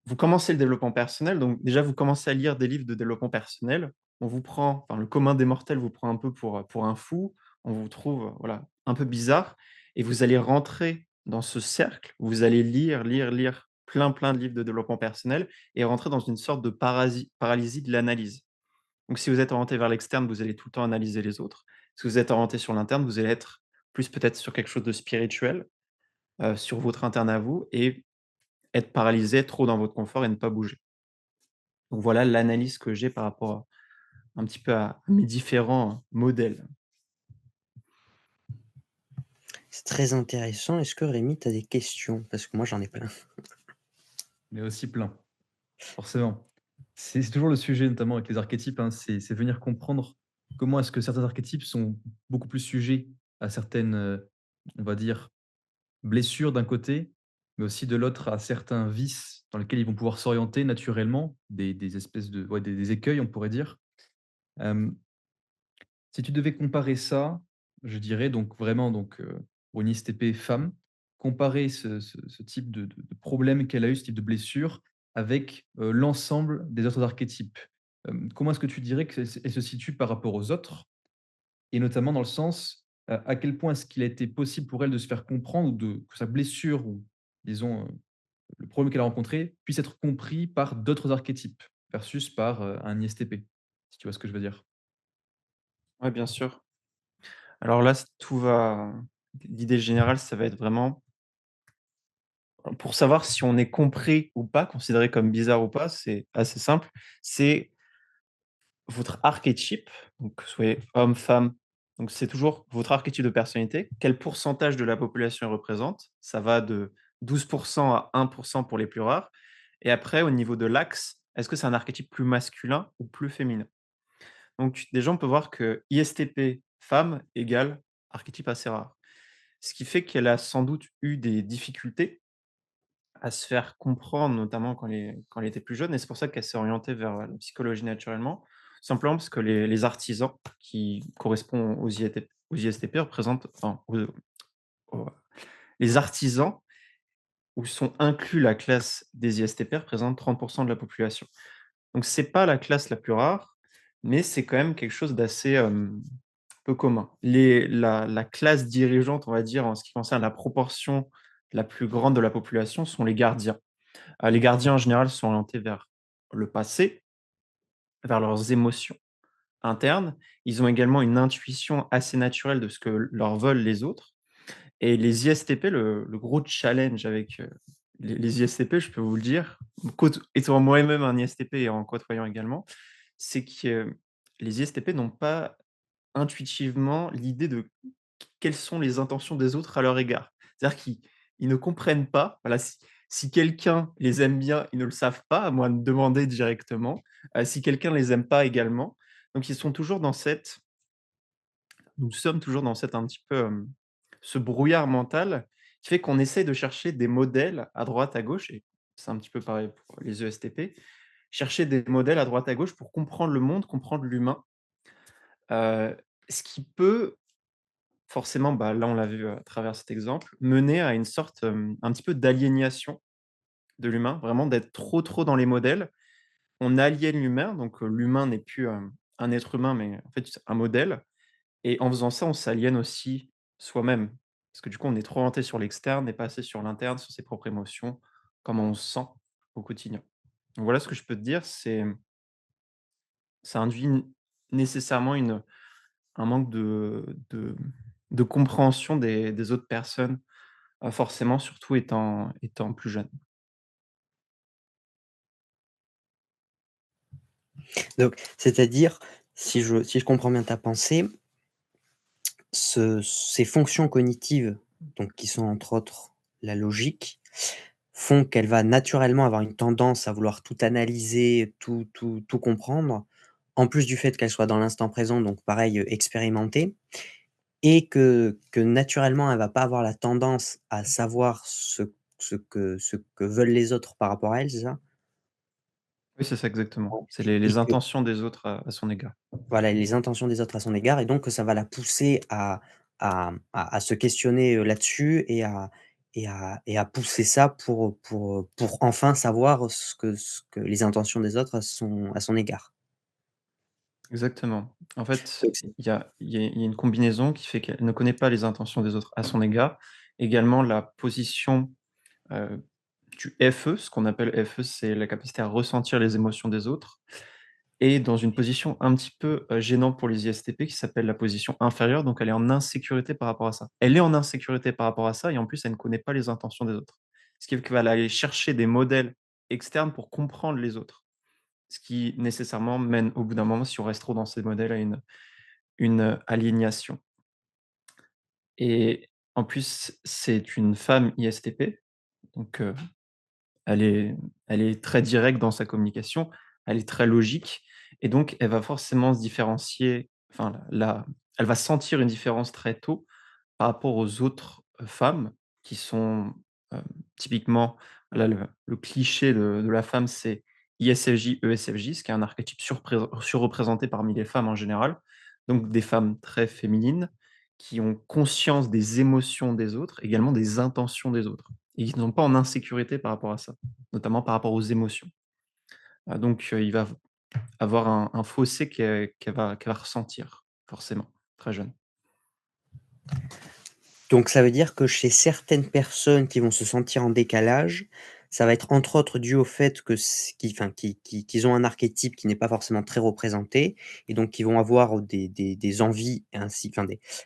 vous commencez le développement personnel, donc déjà vous commencez à lire des livres de développement personnel. On vous prend, enfin le commun des mortels vous prend un peu pour un fou, on vous trouve, voilà, un peu bizarre et vous allez rentrer dans ce cercle où vous allez lire, lire, lire plein de livres de développement personnel et rentrer dans une sorte de paralysie de l'analyse. Donc si vous êtes orienté vers l'externe, vous allez tout le temps analyser les autres. Si vous êtes orienté sur l'interne, vous allez être plus peut-être sur quelque chose de spirituel, sur votre interne à vous et être paralysé trop dans votre confort et ne pas bouger. Donc voilà l'analyse que j'ai par rapport un petit peu à mes différents modèles. C'est très intéressant. Est-ce que Rémi, tu as des questions? Parce que moi, j'en ai plein. Mais aussi plein, forcément. C'est toujours le sujet, notamment avec les archétypes, hein, c'est venir comprendre comment est-ce que certains archétypes sont beaucoup plus sujets à certaines, on va dire, blessures d'un côté, mais aussi de l'autre à certains vices dans lesquels ils vont pouvoir s'orienter naturellement, des espèces de ouais, des écueils, on pourrait dire. Hem, Si tu devais comparer ça, je dirais donc vraiment donc, pour une ISTP femme, comparer ce type de problème qu'elle a eu, ce type de blessure avec, l'ensemble des autres archétypes. Comment est-ce que tu dirais qu'elle se situe par rapport aux autres? Et notamment dans le sens, à quel point est-ce qu'il a été possible pour elle de se faire comprendre ou de que sa blessure ou disons, le problème qu'elle a rencontré puisse être compris par d'autres archétypes versus par, un ISTP, si tu vois ce que je veux dire? Ouais, bien sûr. Alors là, tout va l'idée générale, ça va être vraiment pour savoir si on est compris ou pas, considéré comme bizarre ou pas, c'est assez simple. C'est votre archétype, donc que vous soyez homme, femme, donc c'est toujours votre archétype de personnalité. Quel pourcentage de la population il représente? Ça va de 12 à 1 pour les plus rares et après au niveau de l'axe, est-ce que c'est un archétype plus masculin ou plus féminin? Donc déjà, on peut voir que ISTP femme égale archétype assez rare. Ce qui fait qu'elle a sans doute eu des difficultés à se faire comprendre, notamment quand elle était plus jeune et c'est pour ça qu'elle s'est orientée vers, la psychologie naturellement. Simplement parce que les artisans qui correspondent aux ISTP représentent enfin, aux Les artisans, où sont inclus la classe des ISTP, représentent 30 de la population. Donc c'est pas la classe la plus rare, mais c'est quand même quelque chose d'assez, peu commun. La classe dirigeante, on va dire, en ce qui concerne la proportion la plus grande de la population sont les gardiens. Les gardiens, en général, sont orientés vers le passé, vers leurs émotions internes. Ils ont également une intuition assez naturelle de ce que leur veulent les autres. Et les ISTP, le gros challenge avec, les ISTP, je peux vous le dire, étant moi-même un ISTP et en côtoyant également, c'est que les ISTP n'ont pas intuitivement l'idée de quelles sont les intentions des autres à leur égard. C'est-à-dire qu'ils ne comprennent pas, voilà, si quelqu'un les aime bien, ils ne le savent pas, à moins de demander directement, si quelqu'un les aime pas également. Donc ils sont toujours dans cette nous sommes toujours dans cette un petit peu, ce brouillard mental qui fait qu'on essaye de chercher des modèles à droite, à gauche et c'est un petit peu pareil pour les ESTP. Chercher des modèles à droite, à gauche pour comprendre le monde, comprendre l'humain, heu, ce qui peut forcément, bah, là, on l'a vu à travers cet exemple, mener à une sorte, un petit peu d'aliénation de l'humain, vraiment d'être trop, trop dans les modèles. On aliène l'humain, donc l'humain n'est plus, un être humain, mais en fait, c'est un modèle. Et en faisant ça, on s'aliène aussi soi-même. Parce que du coup, on est trop orienté sur l'externe et pas assez sur l'interne, sur ses propres émotions, comment on se sent au quotidien. Donc voilà ce que je peux te dire, ça induit nécessairement un manque de compréhension des autres personnes, forcément, surtout étant plus jeune. Donc, c'est-à-dire, si je comprends bien ta pensée, ces fonctions cognitives, donc qui sont entre autres la logique, font qu'elle va naturellement avoir une tendance à vouloir tout analyser, tout comprendre, en plus du fait qu'elle soit dans l'instant présent, donc pareil, expérimentée et que naturellement elle va pas avoir la tendance à savoir ce que veulent les autres par rapport à elle, c'est ça? Oui, c'est ça exactement. Ouais. C'est Et les que intentions des autres à son égard. voilà, les intentions des autres à son égard et donc que ça va la pousser à se questionner, là-dessus et à pousser ça pour enfin savoir ce que les intentions des autres à son égard. Exactement. En fait, Donc c'est il y a une combinaison qui fait qu'elle ne connaît pas les intentions des autres à son égard. Également la position, heu, du FE, ce qu'on appelle FE, c'est la capacité à ressentir les émotions des autres et dans une position un petit peu, gênante pour les ISTP qui s'appelle la position inférieure, donc elle est en insécurité par rapport à ça. Elle est en insécurité par rapport à ça et en plus elle ne connaît pas les intentions des autres. Ce qui fait qu'elle va aller chercher des modèles externes pour comprendre les autres. Ce qui nécessairement mène au bout d'un moment, si on reste trop dans ces modèles, à une aliénation et en plus, c'est une femme ISTP, donc elle est elle est très directe dans sa communication, elle est très logique et donc elle va forcément se différencier, enfin la elle va sentir une différence très tôt par rapport aux autres, femmes qui sont, hem, typiquement là le cliché de la femme, c'est ISFJ, ESFJ, ce qui est un archétype surreprésenté parmi les femmes en général. Donc des femmes très féminines qui ont conscience des émotions des autres, également des intentions des autres et qui ne sont pas en insécurité par rapport à ça, notamment par rapport aux émotions. Donc il va avoir un fossé qu'elle va ressentir forcément, très jeune. donc ça veut dire que chez certaines personnes qui vont se sentir en décalage, ça va être entre autres dû au fait que c qu'ils enfin, qu'ils ont un archétype qui n'est pas forcément très représenté et donc qui vont avoir des envies ainsi enfin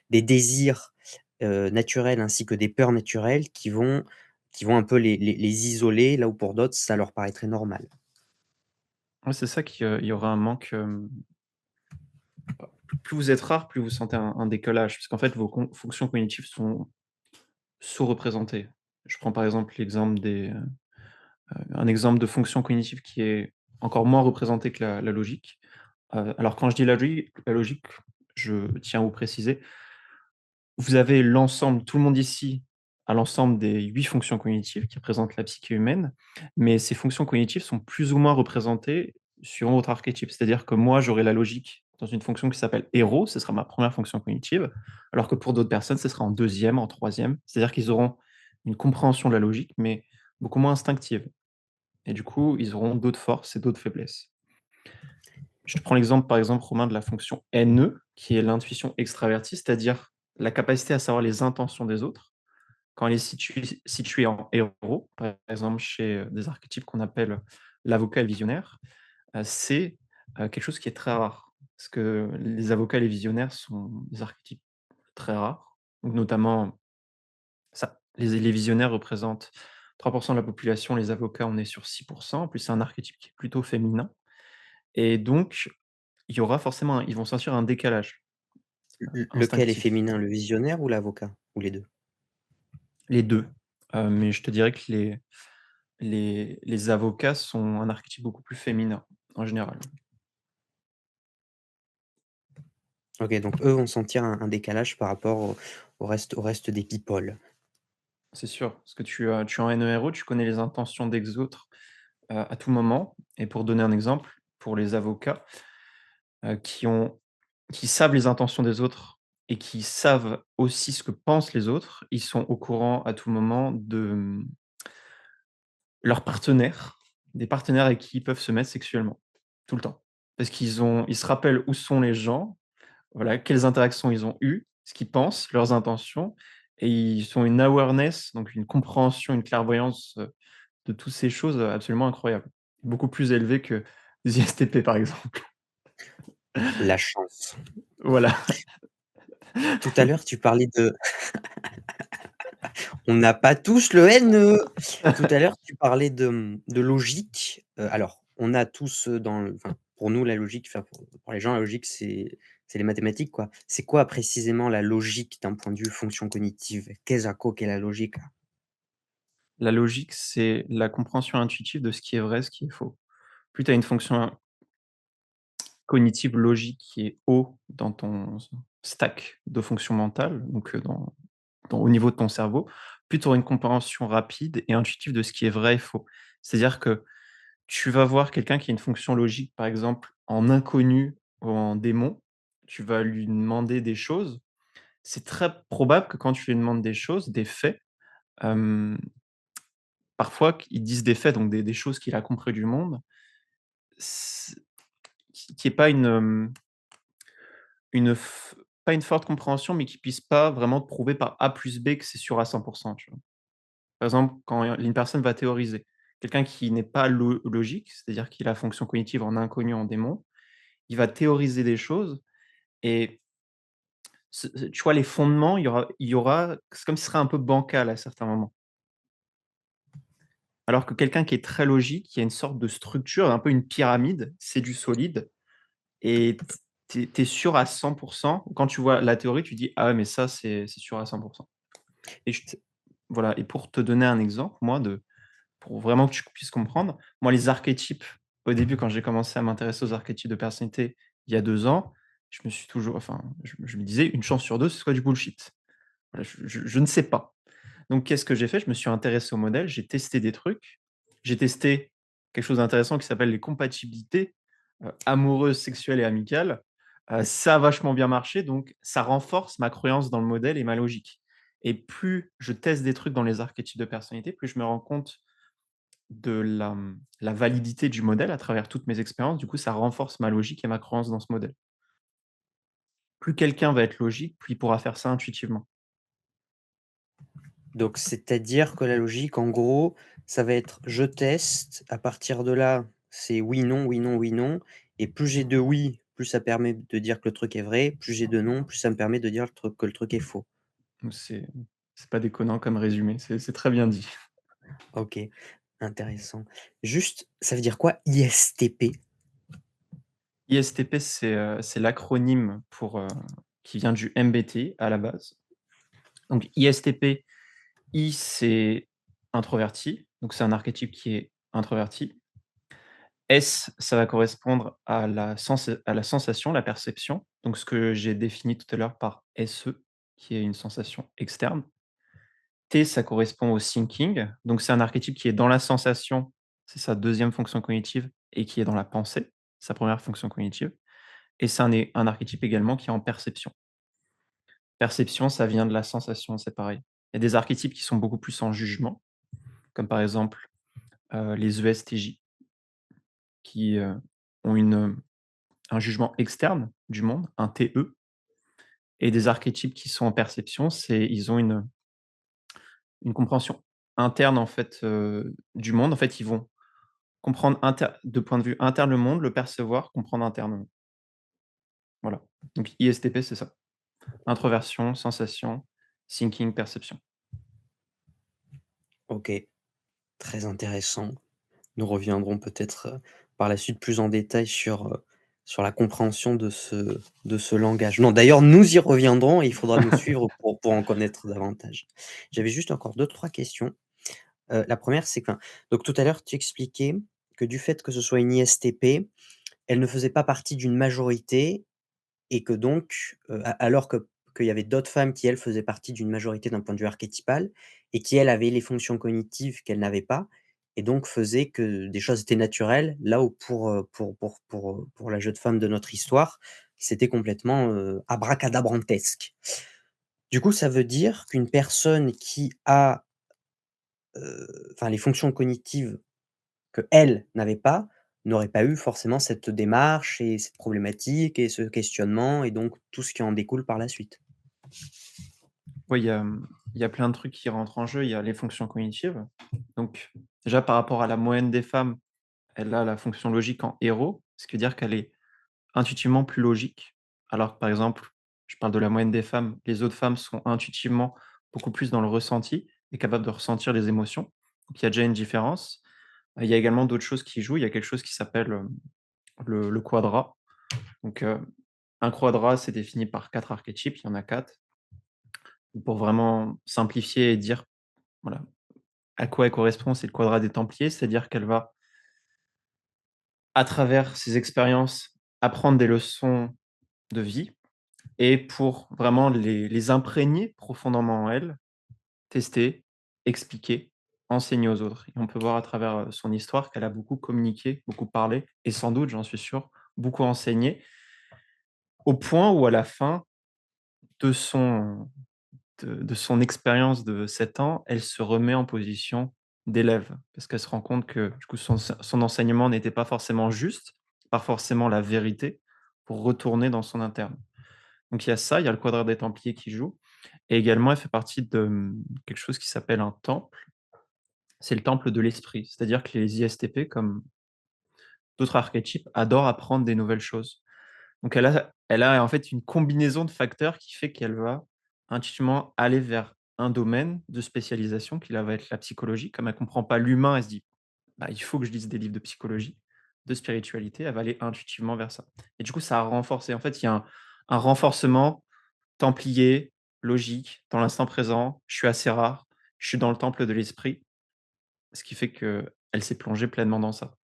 des désirs, naturels ainsi que des peurs naturelles qui vont un peu les isoler, là où pour d'autres ça leur paraîtrait normal. Ouais, c'est ça il y aura un manque, plus vous êtes rare, plus vous sentez un décalage, parce qu'en fait, vos fonctions cognitives sont sous-représentées. Je prends par exemple l'exemple un exemple de fonction cognitive qui est encore moins représentée que la logique. Alors quand je dis la logique, je tiens à vous préciser, vous avez l'ensemble, tout le monde ici a l'ensemble des 8 fonctions cognitives qui représentent la psyché humaine, mais ces fonctions cognitives sont plus ou moins représentées suivant votre archétype. C'est-à-dire que moi, j'aurai la logique dans une fonction qui s'appelle héros, ce sera ma première fonction cognitive, alors que pour d'autres personnes, ce sera en deuxième, en troisième. C'est-à-dire qu'ils auront une compréhension de la logique, mais beaucoup moins instinctive. Et du coup, ils auront d'autres forces et d'autres faiblesses. Je te prends l'exemple, par exemple, Romain, de la fonction NE, qui est l'intuition extravertie, c'est-à-dire la capacité à savoir les intentions des autres. Quand elle est située en héros, par exemple chez des archétypes qu'on appelle l'avocat et le visionnaire, c'est quelque chose qui est très rare. Parce que les avocats et les visionnaires sont des archétypes très rares. Donc notamment, les visionnaires représentent 3% de la population, les avocats, on est sur 6%. En plus, c'est un archétype qui est plutôt féminin. Et donc, il y aura forcément, ils vont sentir un décalage Lequel est instinctif. féminin, le visionnaire ou l'avocat? Ou les deux? Les deux. Mais je te dirais que les avocats sont un archétype beaucoup plus féminin, en général. OK, donc eux vont sentir un décalage par rapport au reste des people. C'est sûr, parce que tu es en NERO, tu connais les intentions des autres, à tout moment. Et pour donner un exemple, pour les avocats, qui savent les intentions des autres et qui savent aussi ce que pensent les autres, ils sont au courant à tout moment de, leurs partenaires, des partenaires avec qui ils peuvent se mettre sexuellement, tout le temps. Parce ils se rappellent où sont les gens, voilà, quelles interactions ils ont eues, ce qu'ils pensent, leurs intentions, et ils ont une awareness, donc une compréhension, une clairvoyance, de toutes ces choses, absolument incroyable. Beaucoup plus élevée que les ISTP, par exemple. La chance. Voilà. Tout à l'heure, tu parlais de on n'a pas tous le NE. Tout à l'heure, tu parlais de logique. Alors, on a tous, dans le enfin, pour nous, la logique, enfin, pour les gens, la logique, c'est les mathématiques, quoi. C'est quoi précisément la logique d'un point de vue fonction cognitive? Qu'est la logique? La logique, c'est la compréhension intuitive de ce qui est vrai, ce qui est faux. Plus tu as une fonction cognitive logique qui est haut dans ton stack de fonctions mentales, donc au niveau de ton cerveau, plus tu auras une compréhension rapide et intuitive de ce qui est vrai et faux. C'est-à-dire que tu vas voir quelqu'un qui a une fonction logique, par exemple, en inconnu ou en démon, tu vas lui demander des choses. C'est très probable que quand tu lui demandes des choses, des faits, hem, parfois qu'ils disent des faits, donc des choses qu'il a compris du monde, s qui est pas une f pas une forte compréhension, mais qui puisse pas vraiment te prouver par A plus B que c'est sûr à 100, tu vois? Par exemple, quand une personne va théoriser, quelqu'un qui n'est pas logique, c'est-à-dire qu'il a fonction cognitive en inconnu, en démon, il va théoriser des choses et tu vois les fondements, il y aura c'est comme si ce serait un peu bancal à certains moments. Alors que quelqu'un qui est très logique, qui a une sorte de structure, un peu une pyramide, c'est du solide et tu es sûr à 100. Quand tu vois la théorie, tu dis: «Ah ouais, mais ça, c'est sûr à 100». Et je voilà, et pour te donner un exemple, moi, pour vraiment que tu puisses comprendre, moi, les archétypes, au début, quand j'ai commencé à m'intéresser aux archétypes de personnalité il y a 2 ans, je me suis toujours enfin, je me disais: «Une chance sur 2, ce soit du bullshit». Voilà, je ne sais pas. Donc qu'est-ce que j'ai fait? Je me suis intéressé au modèle, j'ai testé des trucs. J'ai testé quelque chose d'intéressant qui s'appelle les compatibilités, amoureuses, sexuelles et amicales. Ça a vachement bien marché, donc ça renforce ma croyance dans le modèle et ma logique. Et plus je teste des trucs dans les archétypes de personnalité, plus je me rends compte de la validité du modèle à travers toutes mes expériences. Du coup, ça renforce ma logique et ma croyance dans ce modèle. Plus quelqu'un va être logique, plus il pourra faire ça intuitivement. Donc c'est-à-dire que la logique, en gros, ça va être: je teste, à partir de là, c'est oui, non, oui, non, oui, non, et plus j'ai de oui, plus ça permet de dire que le truc est vrai, plus j'ai de non, plus ça me permet de dire que le truc est faux. Donc c'est pas déconnant comme résumé, c'est très bien dit. OK, intéressant. Juste, ça veut dire quoi ISTP? ISTP, c'est l'acronyme qui vient du MBTI à la base. Donc ISTP, I, c'est introverti, donc c'est un archétype qui est introverti. S, ça va correspondre à la sensation, la perception, donc ce que j'ai défini tout à l'heure par SE, qui est une sensation externe. T, ça correspond au thinking, donc c'est un archétype qui est dans la sensation, c'est sa deuxième fonction cognitive, et qui est dans la pensée, sa première fonction cognitive. Et c'est un archétype également qui est en perception. Perception, ça vient de la sensation, c'est pareil. Il y a des archétypes qui sont beaucoup plus en jugement, comme par exemple, les ESTJ qui, ont un jugement externe du monde, un TE, et des archétypes qui sont en perception, ils ont une compréhension interne en fait, du monde. En fait, ils vont comprendre de point de vue interne le monde, le percevoir, comprendre internement. Voilà. Donc ISTP, c'est ça. Introversion, sensation, thinking, perception. OK, très intéressant. Nous reviendrons peut-être, par la suite plus en détail sur la compréhension de ce langage. Non, d'ailleurs, nous y reviendrons et il faudra nous suivre pour en connaître davantage. J'avais juste encore deux trois questions. La première, c'est que donc tout à l'heure, tu expliquais que du fait que ce soit une ISTP, elle ne faisait pas partie d'une majorité et que donc, alors qu'il y avait d'autres femmes qui, elles, faisaient partie d'une majorité d'un point de vue archétypal et qui, elles, avaient les fonctions cognitives qu'elle n'avait pas et donc faisaient que des choses étaient naturelles, là où pour la jeune femme de notre histoire, c'était complètement, abracadabrantesque. Du coup, ça veut dire qu'une personne qui a, enfin les fonctions cognitives qu'elle n'avait pas, n'aurait pas eu forcément cette démarche et cette problématique et ce questionnement et donc tout ce qui en découle par la suite. Oui, il y a plein de trucs qui rentrent en jeu. Il y a les fonctions cognitives. Donc déjà par rapport à la moyenne des femmes, elle a la fonction logique en héros, ce qui veut dire qu'elle est intuitivement plus logique. Alors que par exemple, je parle de la moyenne des femmes, les autres femmes sont intuitivement beaucoup plus dans le ressenti et capables de ressentir les émotions. Donc il y a déjà une différence. Il y a également d'autres choses qui jouent. Il y a quelque chose qui s'appelle, le quadrat. Donc, un quadrat, c'est défini par 4 archétypes, il y en a 4. Pour vraiment simplifier et dire, voilà, à quoi elle correspond, c'est le quadrat des Templiers, c'est-à-dire qu'elle va, à travers ses expériences, apprendre des leçons de vie et pour vraiment les imprégner profondément en elle, tester, expliquer, enseigner aux autres. Et on peut voir à travers, son histoire qu'elle a beaucoup communiqué, beaucoup parlé et sans doute, j'en suis sûr, beaucoup enseigné, au point où à la fin de son de son expérience de 7 ans, elle se remet en position d'élève. Parce qu'elle se rend compte que, du coup, son enseignement n'était pas forcément juste, pas forcément la vérité, pour retourner dans son interne. Donc il y a ça, il y a le quadrat des Templiers qui joue et également elle fait partie de, quelque chose qui s'appelle un temple. C'est le temple de l'esprit. C'est-à-dire que les ISTP, comme d'autres archétypes, adorent apprendre des nouvelles choses. Donc elle a en fait une combinaison de facteurs qui fait qu'elle va intuitivement aller vers un domaine de spécialisation qui là va être la psychologie. Comme elle comprend pas l'humain, elle se dit: «Bah, il faut que je lise des livres de psychologie, de spiritualité», elle va aller intuitivement vers ça. Et du coup, ça a renforcé. En fait, il y a un renforcement templier, logique, dans l'instant présent. Je suis assez rare, je suis dans le temple de l'esprit, ce qui fait qu'elle s'est plongée pleinement dans ça.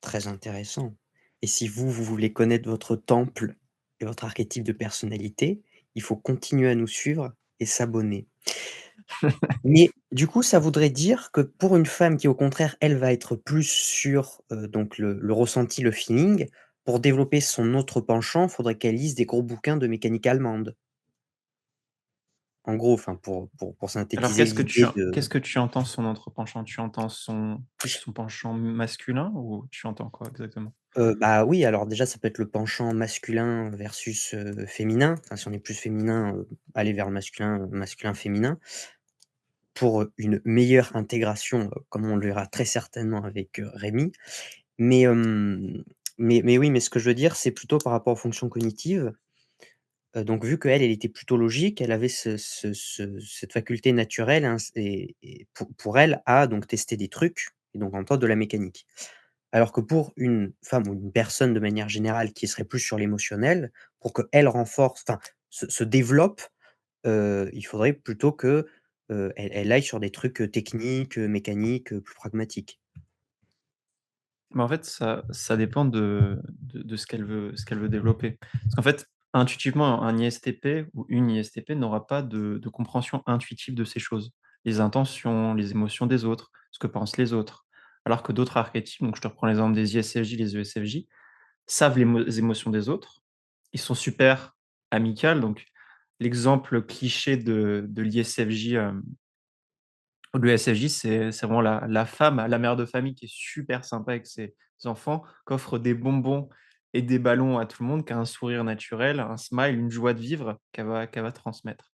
Très intéressant et si vous voulez connaître votre temple et votre archétype de personnalité, il faut continuer à nous suivre et s'abonner. Mais du coup, ça voudrait dire que pour une femme qui, au contraire, elle, va être plus sur, donc le ressenti, le feeling, pour développer son autre penchant, faudrait qu'elle lise des gros bouquins de mécanique allemande. En gros, enfin pour Alors synthétiser l'idée de qu'est-ce que tu entends son autre penchant? Tu entends son penchant masculin ou tu entends quoi exactement? bah, oui, alors déjà, ça peut être le penchant masculin versus, féminin. Enfin, si on est plus féminin, aller vers le masculin, masculin-féminin pour, une meilleure intégration, comme on le verra très certainement avec, Rémi. Mais, mais oui, mais ce que je veux dire, c'est plutôt par rapport aux fonctions cognitives. Donc vu qu'elle, elle était plutôt logique, elle avait cette faculté naturelle, hein, et pour elle à donc tester des trucs et donc en de la mécanique. Alors que pour une femme ou une personne de manière générale qui serait plus sur l'émotionnel, pour qu'elle renforce, enfin se développe, il faudrait plutôt que, elle aille sur des trucs, techniques, mécaniques, plus pragmatiques. Mais en fait, ça dépend de ce qu'elle veut développer. Parce qu'en fait, intuitivement, un ISTP ou une ISTP n'aura pas de compréhension intuitive de ces choses. Les intentions, les émotions des autres, ce que pensent les autres. Alors que d'autres archétypes, donc je te reprends l'exemple des ISFJ, les ESFJ, savent les émotions des autres. Ils sont super amicales, donc l'exemple cliché de l'ISFJ, le SFJ, c'est vraiment la femme, la mère de famille qui est super sympa avec ses enfants, qui offre des bonbons et des ballons à tout le monde, qui a un sourire naturel, un smile, une joie de vivre qu'elle va transmettre.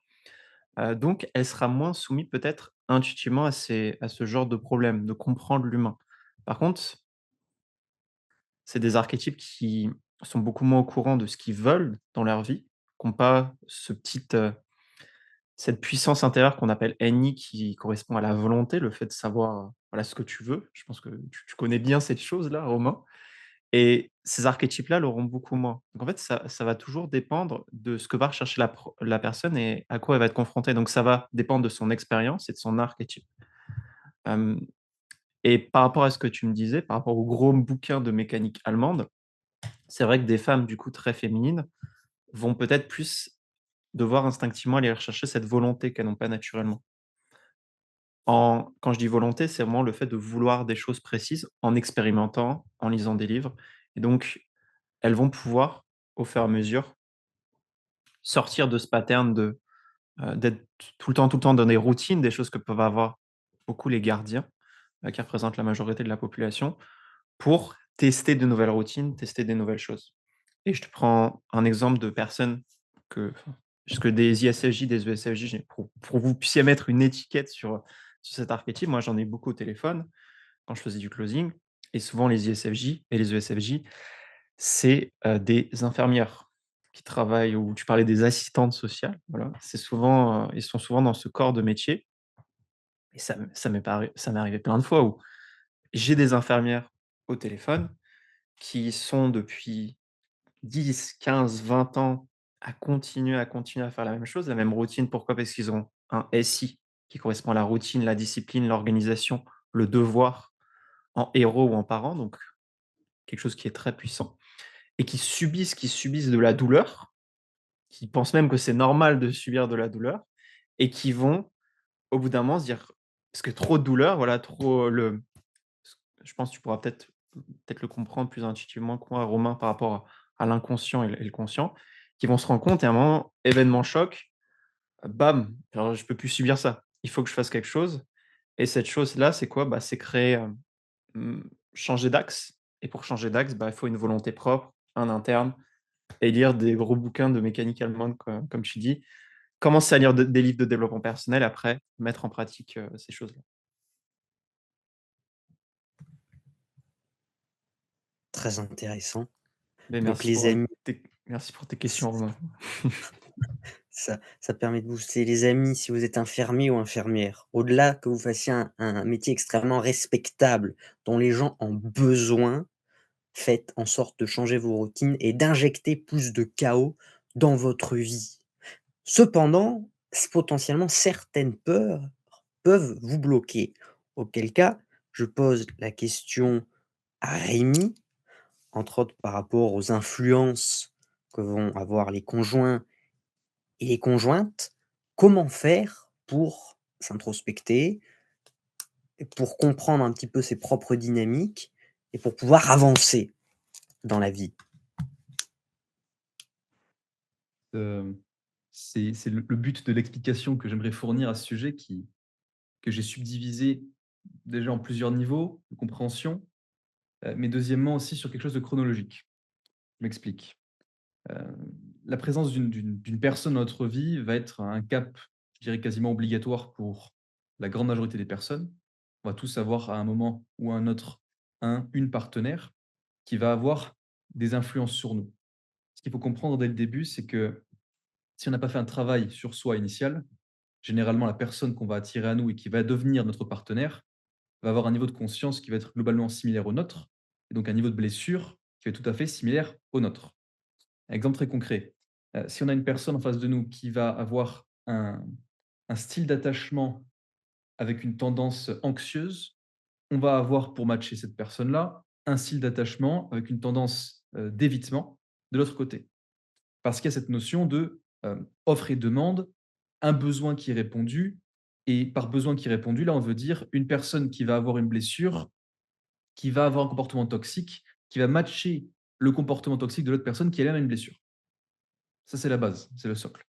Donc elle sera moins soumise peut-être intuitivement à ce genre de problème, de comprendre l'humain. Par contre, c'est des archétypes qui sont beaucoup moins au courant de ce qu'ils veulent dans leur vie, qui n'ont pas cette puissance intérieure qu'on appelle NI qui correspond à la volonté, le fait de savoir, voilà, ce que tu veux. Je pense que tu connais bien cette chose-là, Romain, et ces archétypes-là l'auront beaucoup moins. Donc en fait, ça va toujours dépendre de ce que va rechercher la personne et à quoi elle va être confrontée. Donc ça va dépendre de son expérience et de son archétype. Hem Et par rapport à ce que tu me disais, par rapport au gros bouquin de mécanique allemande, c'est vrai que des femmes, du coup, très féminines, vont peut-être plus devoir instinctivement aller rechercher cette volonté qu'elles n'ont pas naturellement. Quand je dis volonté, c'est vraiment le fait de vouloir des choses précises en expérimentant, en lisant des livres, et donc elles vont pouvoir, au fur et à mesure, sortir de ce pattern d'être tout le temps dans des routines, des choses que peuvent avoir beaucoup les gardiens, qui représentent la majorité de la population, pour tester de nouvelles routines, tester des nouvelles choses. Et je te prends un exemple de personnes parce que des ISFJ, des ESFJ, pour que vous puissiez mettre une étiquette sur cet archétype. Moi, j'en ai beaucoup au téléphone quand je faisais du closing, et souvent les ISFJ et les ESFJ, c'est, des infirmières qui travaillent, ou tu parlais des assistantes sociales, voilà. C'est souvent, ils sont souvent dans ce corps de métier, et ça m'est arrivé plein de fois où j'ai des infirmières au téléphone qui sont depuis 10, 15, 20 ans à continuer à faire la même chose, la même routine. Pourquoi? Parce qu'ils ont un SI qui correspond à la routine, la discipline, l'organisation, le devoir, en héros ou en parent, donc quelque chose qui est très puissant, et qui subissent de la douleur, qui pensent même que c'est normal de subir de la douleur, et qui vont, au bout d'un moment, se dire, parce que trop de douleur, voilà, trop le je pense que tu pourras peut-être le comprendre plus intuitivement que moi, Romain, par rapport à l'inconscient et le conscient, qui vont se rendre compte, et à un moment, événement choc, bam, alors je peux plus subir ça. Il faut que je fasse quelque chose, et cette chose-là, c'est quoi? Bah, c'est créer, mmh, changer d'axe, et pour changer d'axe, bah, il faut une volonté propre, un interne, et lire des gros bouquins de mécanique allemande comme tu dis. Commencer à lire des livres de développement personnel, après mettre en pratique, ces choses-là. Très intéressant. Mais Donc les amis, merci pour tes questions, Romain. ça permet de booster les amis si vous êtes infirmier ou infirmière. Au-delà que vous fassiez un métier extrêmement respectable, dont les gens ont besoin, faites en sorte de changer vos routines et d'injecter plus de chaos dans votre vie. Cependant, potentiellement certaines peurs peuvent vous bloquer. Auquel cas, je pose la question à Rémi, entre autres par rapport aux influences que vont avoir les conjoints et les conjointes. Comment faire pour s'introspecter, et pour comprendre un petit peu ses propres dynamiques et pour pouvoir avancer dans la vie? Hem, c'est le but de l'explication que j'aimerais fournir à ce sujet que j'ai subdivisé déjà en plusieurs niveaux de compréhension, mais deuxièmement aussi sur quelque chose de chronologique. Je m'explique. Heu, la présence d'une personne dans notre vie va être un cap, je dirais quasiment obligatoire pour la grande majorité des personnes. On va tous avoir à un moment ou à un autre une partenaire qui va avoir des influences sur nous. Ce qu'il faut comprendre dès le début, c'est que si on n'a pas fait un travail sur soi initial, généralement la personne qu'on va attirer à nous et qui va devenir notre partenaire va avoir un niveau de conscience qui va être globalement similaire au nôtre, et donc un niveau de blessure qui va être tout à fait similaire au nôtre. Exemple très concret, si on a une personne en face de nous qui va avoir un style d'attachement avec une tendance anxieuse, on va avoir pour matcher cette personne-là, un style d'attachement avec une tendance, d'évitement de l'autre côté. Parce qu'il y a cette notion de, offre et demande, un besoin qui est répondu, et par besoin qui est répondu, là, on veut dire une personne qui va avoir une blessure, qui va avoir un comportement toxique, qui va matcher le comportement toxique de l'autre personne qui elle-même a une blessure. Ça, c'est la base, c'est le socle.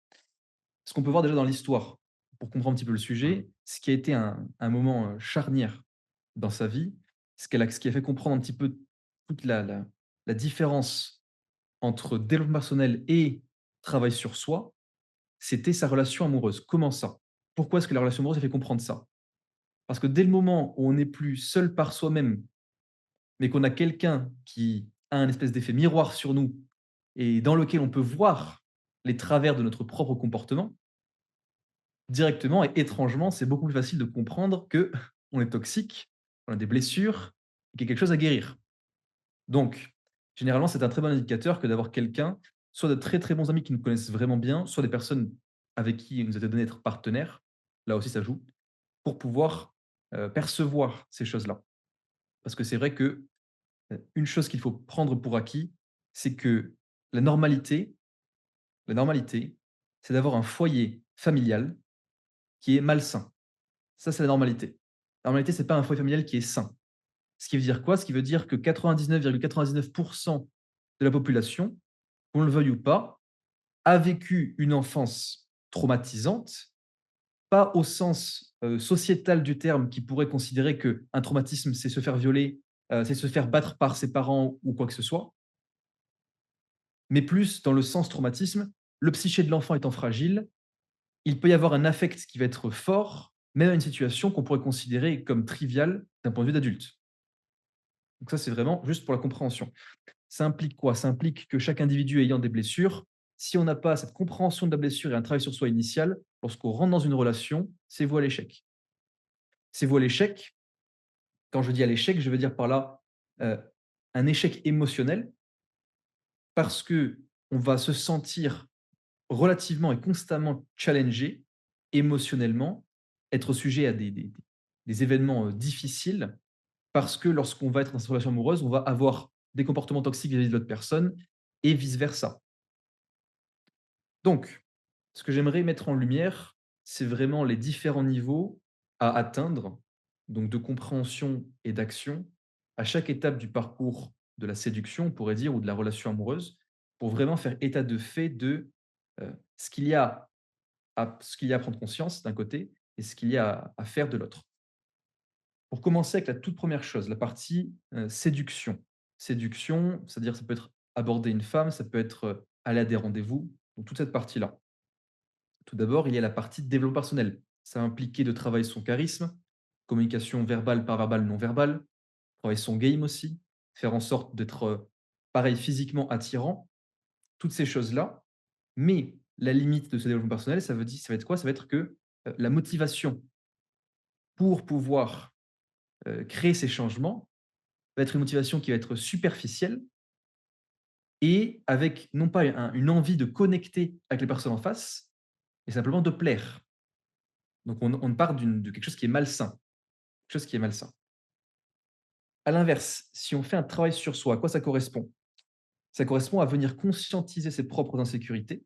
Ce qu'on peut voir déjà dans l'histoire, pour comprendre un petit peu le sujet, ce qui a été un moment, charnière dans sa vie, ce qui a fait comprendre un petit peu toute la différence entre développement personnel et travail sur soi, c'était sa relation amoureuse. Comment ça? Pourquoi est-ce que la relation amoureuse a fait comprendre ça? Parce que dès le moment où on n'est plus seul par soi-même, mais qu'on a quelqu'un qui a un espèce d'effet miroir sur nous et dans lequel on peut voir les travers de notre propre comportement, directement et étrangement, c'est beaucoup plus facile de comprendre que on est toxique, on a des blessures et qu'il y a quelque chose à guérir. Donc, généralement, c'est un très bon indicateur que d'avoir quelqu'un, soit de très, très bons amis qui nous connaissent vraiment bien, soit des personnes avec qui il nous a été donné d'être partenaires, là aussi ça joue, pour pouvoir, percevoir ces choses-là. Parce que c'est vrai que, une chose qu'il faut prendre pour acquis, c'est que la normalité la normalité, c'est d'avoir un foyer familial qui est malsain. Ça, c'est la normalité. La normalité, c'est pas un foyer familial qui est sain. Ce qui veut dire quoi? Ce qui veut dire que 99,99 de la population, qu'on le veuille ou pas, a vécu une enfance traumatisante, pas au sens, sociétal du terme qui pourrait considérer qu'un traumatisme, c'est se faire violer, c'est se faire battre par ses parents ou quoi que ce soit, mais plus dans le sens traumatisme, le psyché de l'enfant étant fragile, il peut y avoir un affect qui va être fort, même à une situation qu'on pourrait considérer comme triviale d'un point de vue d'adulte. Donc ça, c'est vraiment juste pour la compréhension. Ça implique quoi? Ça implique que chaque individu ayant des blessures, si on n'a pas cette compréhension de la blessure et un travail sur soi initial, lorsqu'on rentre dans une relation, c'est voué à l'échec. C'est voué à l'échec. Quand je dis à l'échec, je veux dire par là euh, un échec émotionnel parce que on va se sentir relativement et constamment challengé émotionnellement, être sujet à des événements difficiles parce que lorsqu'on va être dans cette relation amoureuse, on va avoir des comportements toxiques vis-à-vis de l'autre personne et vice versa. Donc, ce que j'aimerais mettre en lumière, c'est vraiment les différents niveaux à atteindre, donc de compréhension et d'action, à chaque étape du parcours de la séduction, on pourrait dire, ou de la relation amoureuse, pour vraiment faire état de fait de ce qu'il y a ce qu'il y a à prendre conscience d'un côté et ce qu'il y a à faire de l'autre. Pour commencer avec la toute première chose, la partie séduction. Séduction, c'est-à-dire ça peut être aborder une femme, ça peut être aller à des rendez-vous, donc toute cette partie-là. Tout d'abord, il y a la partie développement personnel. Ça va impliquer de travailler son charisme, communication verbale, par verbale, non verbale, travailler son game aussi, faire en sorte d'être pareil physiquement attirant, toutes ces choses-là. Mais la limite de ce développement personnel, ça va être quoi? Ça va être que la motivation pour pouvoir créer ces changements va être une motivation qui va être superficielle et avec non pas une envie de connecter avec les personnes en face, mais simplement de plaire. Donc on part de quelque chose qui est malsain, quelque chose qui est malsain. À l'inverse, si on fait un travail sur soi, à quoi ça correspond? Ça correspond à venir conscientiser ses propres insécurités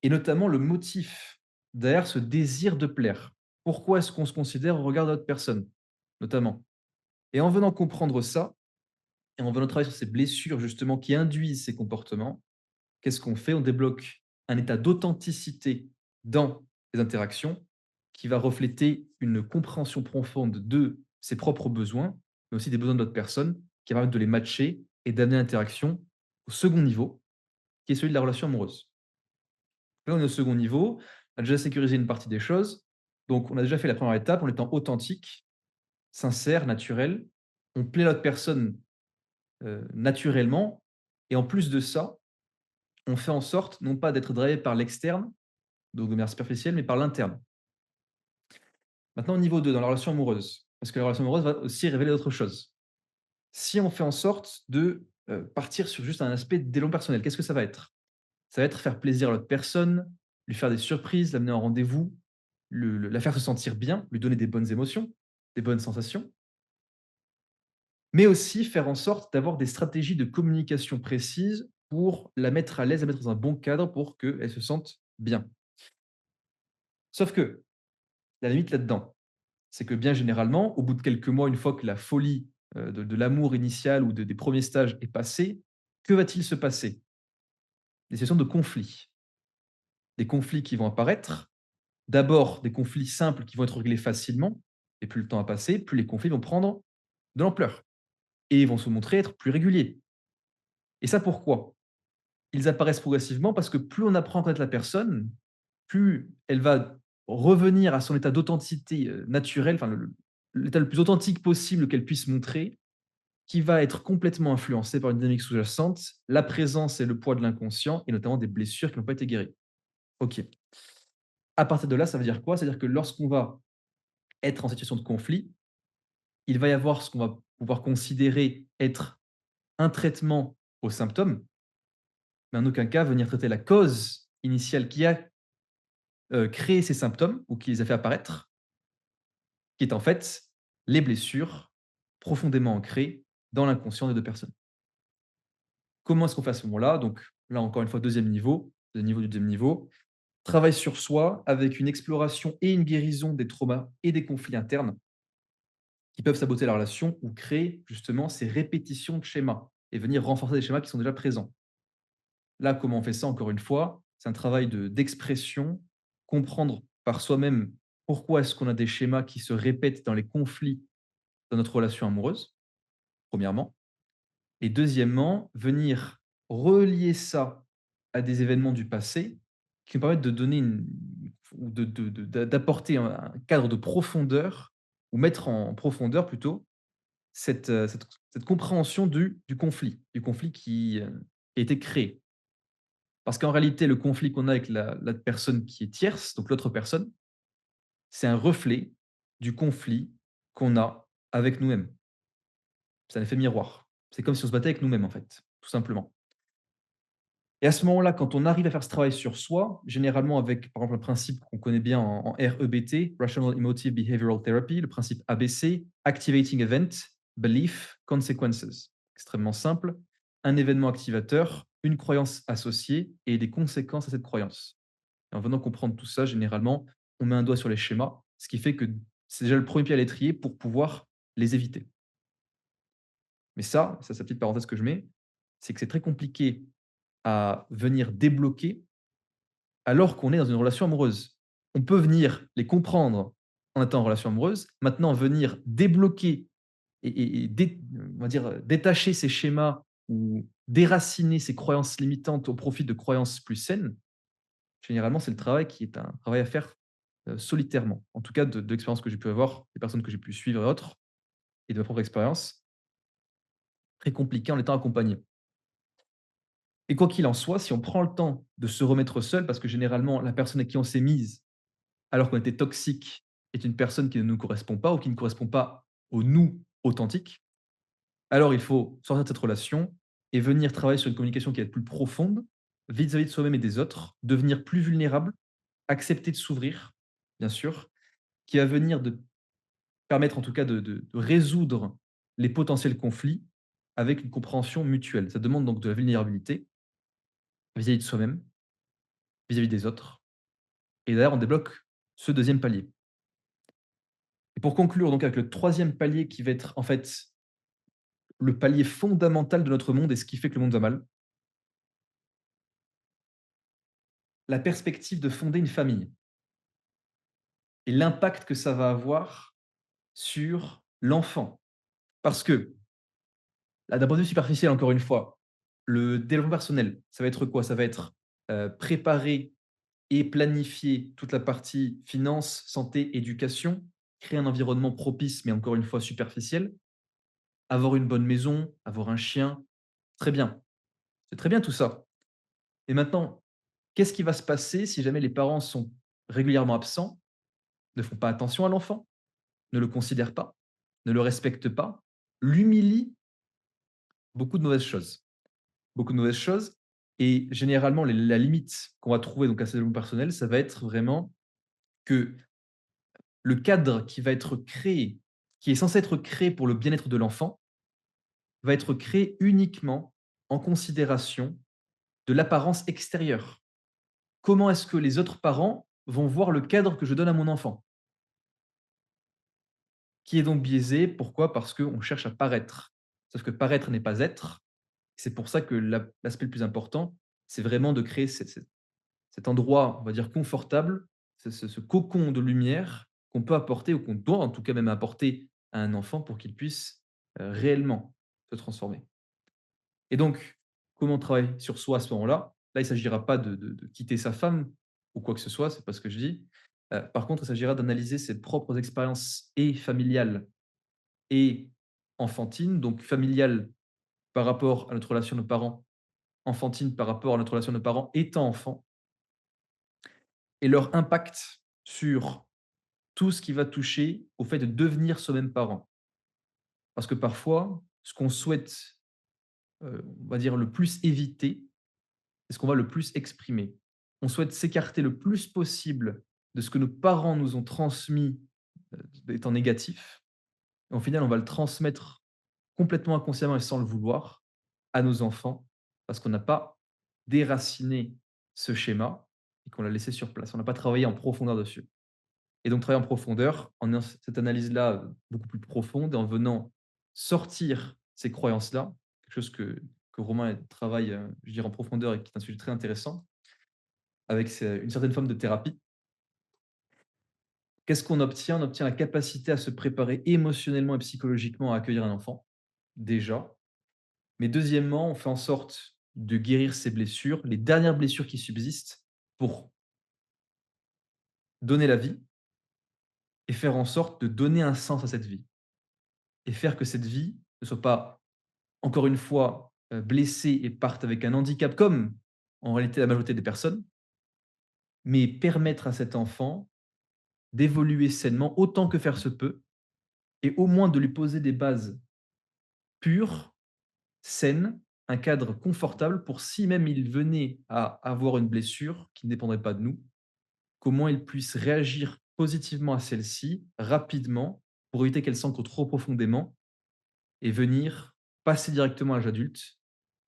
et notamment le motif derrière ce désir de plaire. Pourquoi est-ce qu'on se considère au regard d'autres personnes, notamment? Et en venant comprendre ça, et en venant travailler sur ces blessures justement qui induisent ces comportements, qu'est-ce qu'on fait? On débloque un état d'authenticité dans les interactions qui va refléter une compréhension profonde de ses propres besoins, mais aussi des besoins de l'autre personne, qui va permettre de les matcher et d'amener l'interaction au second niveau, qui est celui de la relation amoureuse. Là, on est au second niveau, on a déjà sécurisé une partie des choses, donc on a déjà fait la première étape en étant authentique, sincère, naturel. On plaît à l'autre personne naturellement, et en plus de ça, on fait en sorte non pas d'être drivé par l'externe, donc de manière superficielle, mais par l'interne. Maintenant, au niveau 2, dans la relation amoureuse, parce que la relation amoureuse va aussi révéler d'autres choses. Si on fait en sorte de partir sur juste un aspect d'élan personnel, qu'est-ce que ça va être? Ça va être faire plaisir à l'autre personne, lui faire des surprises, l'amener en rendez-vous, la faire se sentir bien, lui donner des bonnes émotions, des bonnes sensations, mais aussi faire en sorte d'avoir des stratégies de communication précises pour la mettre à l'aise, la mettre dans un bon cadre pour qu'elle se sente bien. Sauf que la limite là-dedans, c'est que bien généralement, au bout de quelques mois, une fois que la folie, de l'amour initial ou des premiers stages est passée, que va-t-il se passer? Des situations de conflit. des conflits qui vont apparaître. D'abord, des conflits simples qui vont être réglés facilement, et plus le temps va passer, plus les conflits vont prendre de l'ampleur et vont se montrer être plus réguliers. Et ça pourquoi? Ils apparaissent progressivement parce que plus on apprend à connaître la personne, plus elle va revenir à son état d'authenticité, naturelle, enfin l'état le plus authentique possible qu'elle puisse montrer, qui va être complètement influencé par une dynamique sous-jacente, la présence et le poids de l'inconscient et notamment des blessures qui n'ont pas été guéries. OK. À partir de là, ça veut dire quoi? Ça veut dire que lorsqu'on va être en situation de conflit, il va y avoir ce qu'on va pouvoir considérer être un traitement aux symptômes, mais en aucun cas venir traiter la cause initiale qui a, créé ces symptômes ou qui les a fait apparaître, qui est en fait les blessures profondément ancrées dans l'inconscient des 2 personnes. Comment est-ce qu'on fait à ce moment-là? Donc là, encore une fois, deuxième niveau, le niveau du deuxième niveau, travail sur soi avec une exploration et une guérison des traumas et des conflits internes qui peuvent saboter la relation ou créer justement ces répétitions de schémas et venir renforcer des schémas qui sont déjà présents. Là, comment on fait ça encore une fois? C'est un travail d'expression, comprendre par soi-même pourquoi est-ce qu'on a des schémas qui se répètent dans les conflits dans notre relation amoureuse, premièrement. Et deuxièmement, venir relier ça à des événements du passé qui nous permettent de donner une ou d'apporter un cadre de profondeur ou mettre en profondeur plutôt cette compréhension du conflit qui a été créé. Parce qu'en réalité, le conflit qu'on a avec la personne qui est tierce, donc l'autre personne, c'est un reflet du conflit qu'on a avec nous-mêmes. C'est un effet miroir. C'est comme si on se battait avec nous-mêmes, en fait, tout simplement. Et à ce moment-là, quand on arrive à faire ce travail sur soi, généralement avec, par exemple, un principe qu'on connaît bien en REBT, Rational Emotive Behavioral Therapy, le principe ABC, Activating Event, Belief, Consequences. Extrêmement simple. Un événement activateur, une croyance associée et des conséquences à cette croyance. Et en venant comprendre tout ça, généralement, on met un doigt sur les schémas, ce qui fait que c'est déjà le premier pied à l'étrier pour pouvoir les éviter. Mais ça, c'est la petite parenthèse que je mets, c'est que c'est très compliqué à venir débloquer alors qu'on est dans une relation amoureuse. On peut venir les comprendre en étant en relation amoureuse. Maintenant, venir débloquer et on va dire, détacher ces schémas ou déraciner ces croyances limitantes au profit de croyances plus saines, généralement, c'est le travail qui est un travail à faire, solitairement. En tout cas, de l'expérience que j'ai pu avoir, des personnes que j'ai pu suivre et autres et de ma propre expérience, très compliqué en étant accompagné. Et quoi qu'il en soit, si on prend le temps de se remettre seul, parce que généralement, la personne à qui on s'est mise, alors qu'on était toxique, est une personne qui ne nous correspond pas ou qui ne correspond pas au nous authentique, alors il faut sortir de cette relation et venir travailler sur une communication qui va être plus profonde vis-à-vis de soi-même et des autres, devenir plus vulnérable, accepter de s'ouvrir, bien sûr, qui va venir de permettre en tout cas de résoudre les potentiels conflits avec une compréhension mutuelle. Ça demande donc de la vulnérabilité vis-à-vis de soi-même, vis-à-vis des autres. Et d'ailleurs, on débloque ce deuxième palier. Et pour conclure donc avec le troisième palier qui va être en fait le palier fondamental de notre monde et ce qui fait que le monde va mal, la perspective de fonder une famille et l'impact que ça va avoir sur l'enfant. Parce que, là, d'un point de vue superficiel, encore une fois, le développement personnel, ça va être quoi? Ça va être préparer et planifier toute la partie finance, santé, éducation, créer un environnement propice, mais encore une fois superficiel, avoir une bonne maison, avoir un chien, très bien. C'est très bien tout ça. Et maintenant, qu'est-ce qui va se passer si jamais les parents sont régulièrement absents, ne font pas attention à l'enfant, ne le considèrent pas, ne le respectent pas, l'humilient? Beaucoup de mauvaises choses. Beaucoup de mauvaises choses et généralement la limite qu'on va trouver donc à ce développement personnel, ça va être vraiment que le cadre qui va être créé, qui est censé être créé pour le bien-être de l'enfant, va être créé uniquement en considération de l'apparence extérieure. Comment est-ce que les autres parents vont voir le cadre que je donne à mon enfant? Qui est donc biaisé. Pourquoi? Parce qu'on cherche à paraître. Sauf que paraître n'est pas être. C'est pour ça que l'aspect le plus important, c'est vraiment de créer cette cet endroit, on va dire confortable, ce cocon de lumière qu'on peut apporter ou qu'on doit en tout cas même apporter à un enfant pour qu'il puisse, réellement se transformer. Et donc, comment on travaille sur soi à ce moment-là? Là, il ne s'agira pas de quitter sa femme ou quoi que ce soit, c'est pas ce que je dis. Par contre, il s'agira d'analyser ses propres expériences et familiales et enfantines. Donc familiales par rapport à notre relation à nos parents, enfantine par rapport à notre relation à nos parents étant enfant et leur impact sur tout ce qui va toucher au fait de devenir soi-même parent. Parce que parfois, ce qu'on souhaite, on va dire le plus éviter, c'est ce qu'on va le plus exprimer. On souhaite s'écarter le plus possible de ce que nos parents nous ont transmis, étant négatif. Et au final, on va le transmettre complètement inconsciemment et sans le vouloir à nos enfants parce qu'on n'a pas déraciné ce schéma et qu'on l'a laissé sur place. On n'a pas travaillé en profondeur dessus. Et donc travailler en profondeur, en ayant cette analyse-là, beaucoup plus profonde et en venant sortir ces croyances-là, quelque chose que Romain travaille, je dirais en profondeur et qui est un sujet très intéressant, avec une certaine forme de thérapie. Qu'est-ce qu'on obtient? On obtient la capacité à se préparer émotionnellement et psychologiquement à accueillir un enfant, déjà. Mais deuxièmement, on fait en sorte de guérir ces blessures, les dernières blessures qui subsistent, pour donner la vie et faire en sorte de donner un sens à cette vie. Et faire que cette vie ne soit pas, encore une fois, blessée et parte avec un handicap comme en réalité la majorité des personnes, mais permettre à cet enfant d'évoluer sainement autant que faire se peut et au moins de lui poser des bases pures, saines, un cadre confortable pour si même il venait à avoir une blessure qui ne dépendrait pas de nous, comment il puisse réagir positivement à celle-ci, rapidement, pour éviter qu'elle s'ancre trop profondément et venir passer directement à l'âge adulte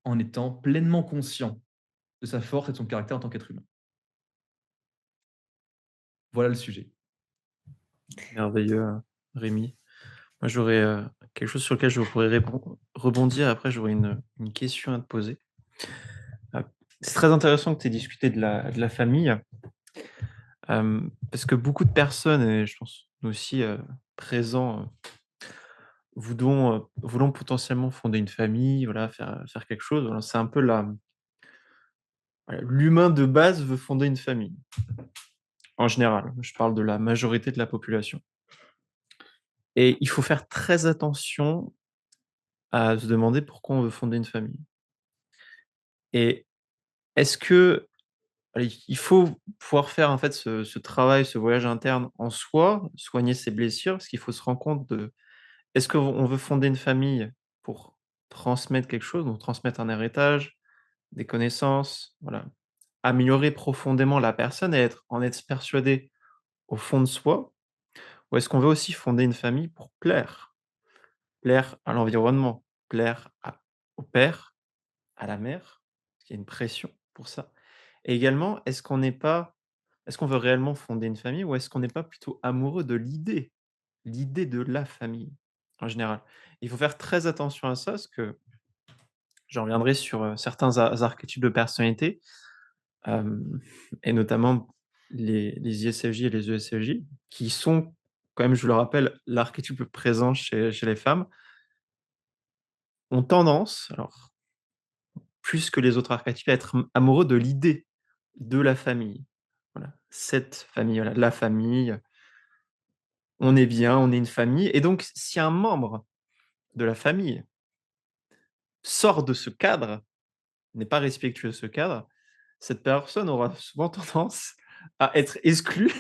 en étant pleinement conscient de sa force et de son caractère en tant qu'être humain. Voilà le sujet. Merveilleux, Rémi. Moi, j'aurais, quelque chose sur lequel je pourrais rebondir. Après, j'aurais une question à te poser. Heu, c'est très intéressant que tu aies discuté de la famille, parce que beaucoup de personnes et je pense nous aussi, présents, voulons potentiellement fonder une famille, voilà, faire quelque chose. Voilà, c'est un peu voilà, l'humain de base veut fonder une famille, en général. Je parle de la majorité de la population et il faut faire très attention à se demander pourquoi on veut fonder une famille et est-ce que allez, il faut pouvoir faire en fait ce travail, ce voyage interne en soi, soigner ses blessures, parce qu'il faut se rendre compte de est-ce qu'on veut fonder une famille pour transmettre quelque chose, donc transmettre un héritage, des connaissances, voilà, améliorer profondément la personne et en être persuadé au fond de soi? Ou est-ce qu'on veut aussi fonder une famille pour plaire? Plaire à l'environnement, plaire au père, à la mère, parce qu'il y a une pression pour ça. Et également, est-ce qu'on veut réellement fonder une famille ou est-ce qu'on n'est pas plutôt amoureux de l'idée de la famille, en général? Il faut faire très attention à ça, parce que j'en reviendrai sur, certains archétypes de personnalité, hem et notamment les ISFJ et les ESFJ qui sont quand même, je le rappelle, l'archétype présent chez les femmes, ont tendance, alors plus que les autres archétypes, à être amoureux de l'idée de la famille. Voilà, cette famille, voilà, la famille, on est bien, on est une famille et donc si un membre de la famille sort de ce cadre, n'est pas respectueux de ce cadre, cette personne aura souvent tendance à être exclue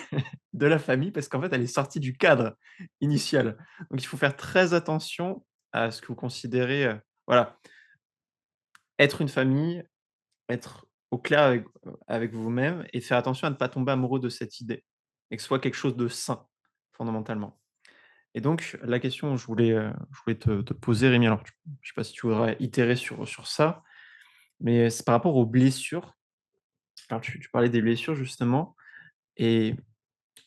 de la famille parce qu'en fait, elle est sortie du cadre initial. Donc il faut faire très attention à ce que vous considérez, voilà, être une famille, être au clair avec vous-même et faire attention à ne pas tomber amoureux de cette idée et que ce soit quelque chose de sain, fondamentalement. Et donc la question que je voulais te poser Rémi, alors je ne sais pas si tu voudrais itérer sur ça, mais c'est par rapport aux blessures. Alors tu parlais des blessures justement et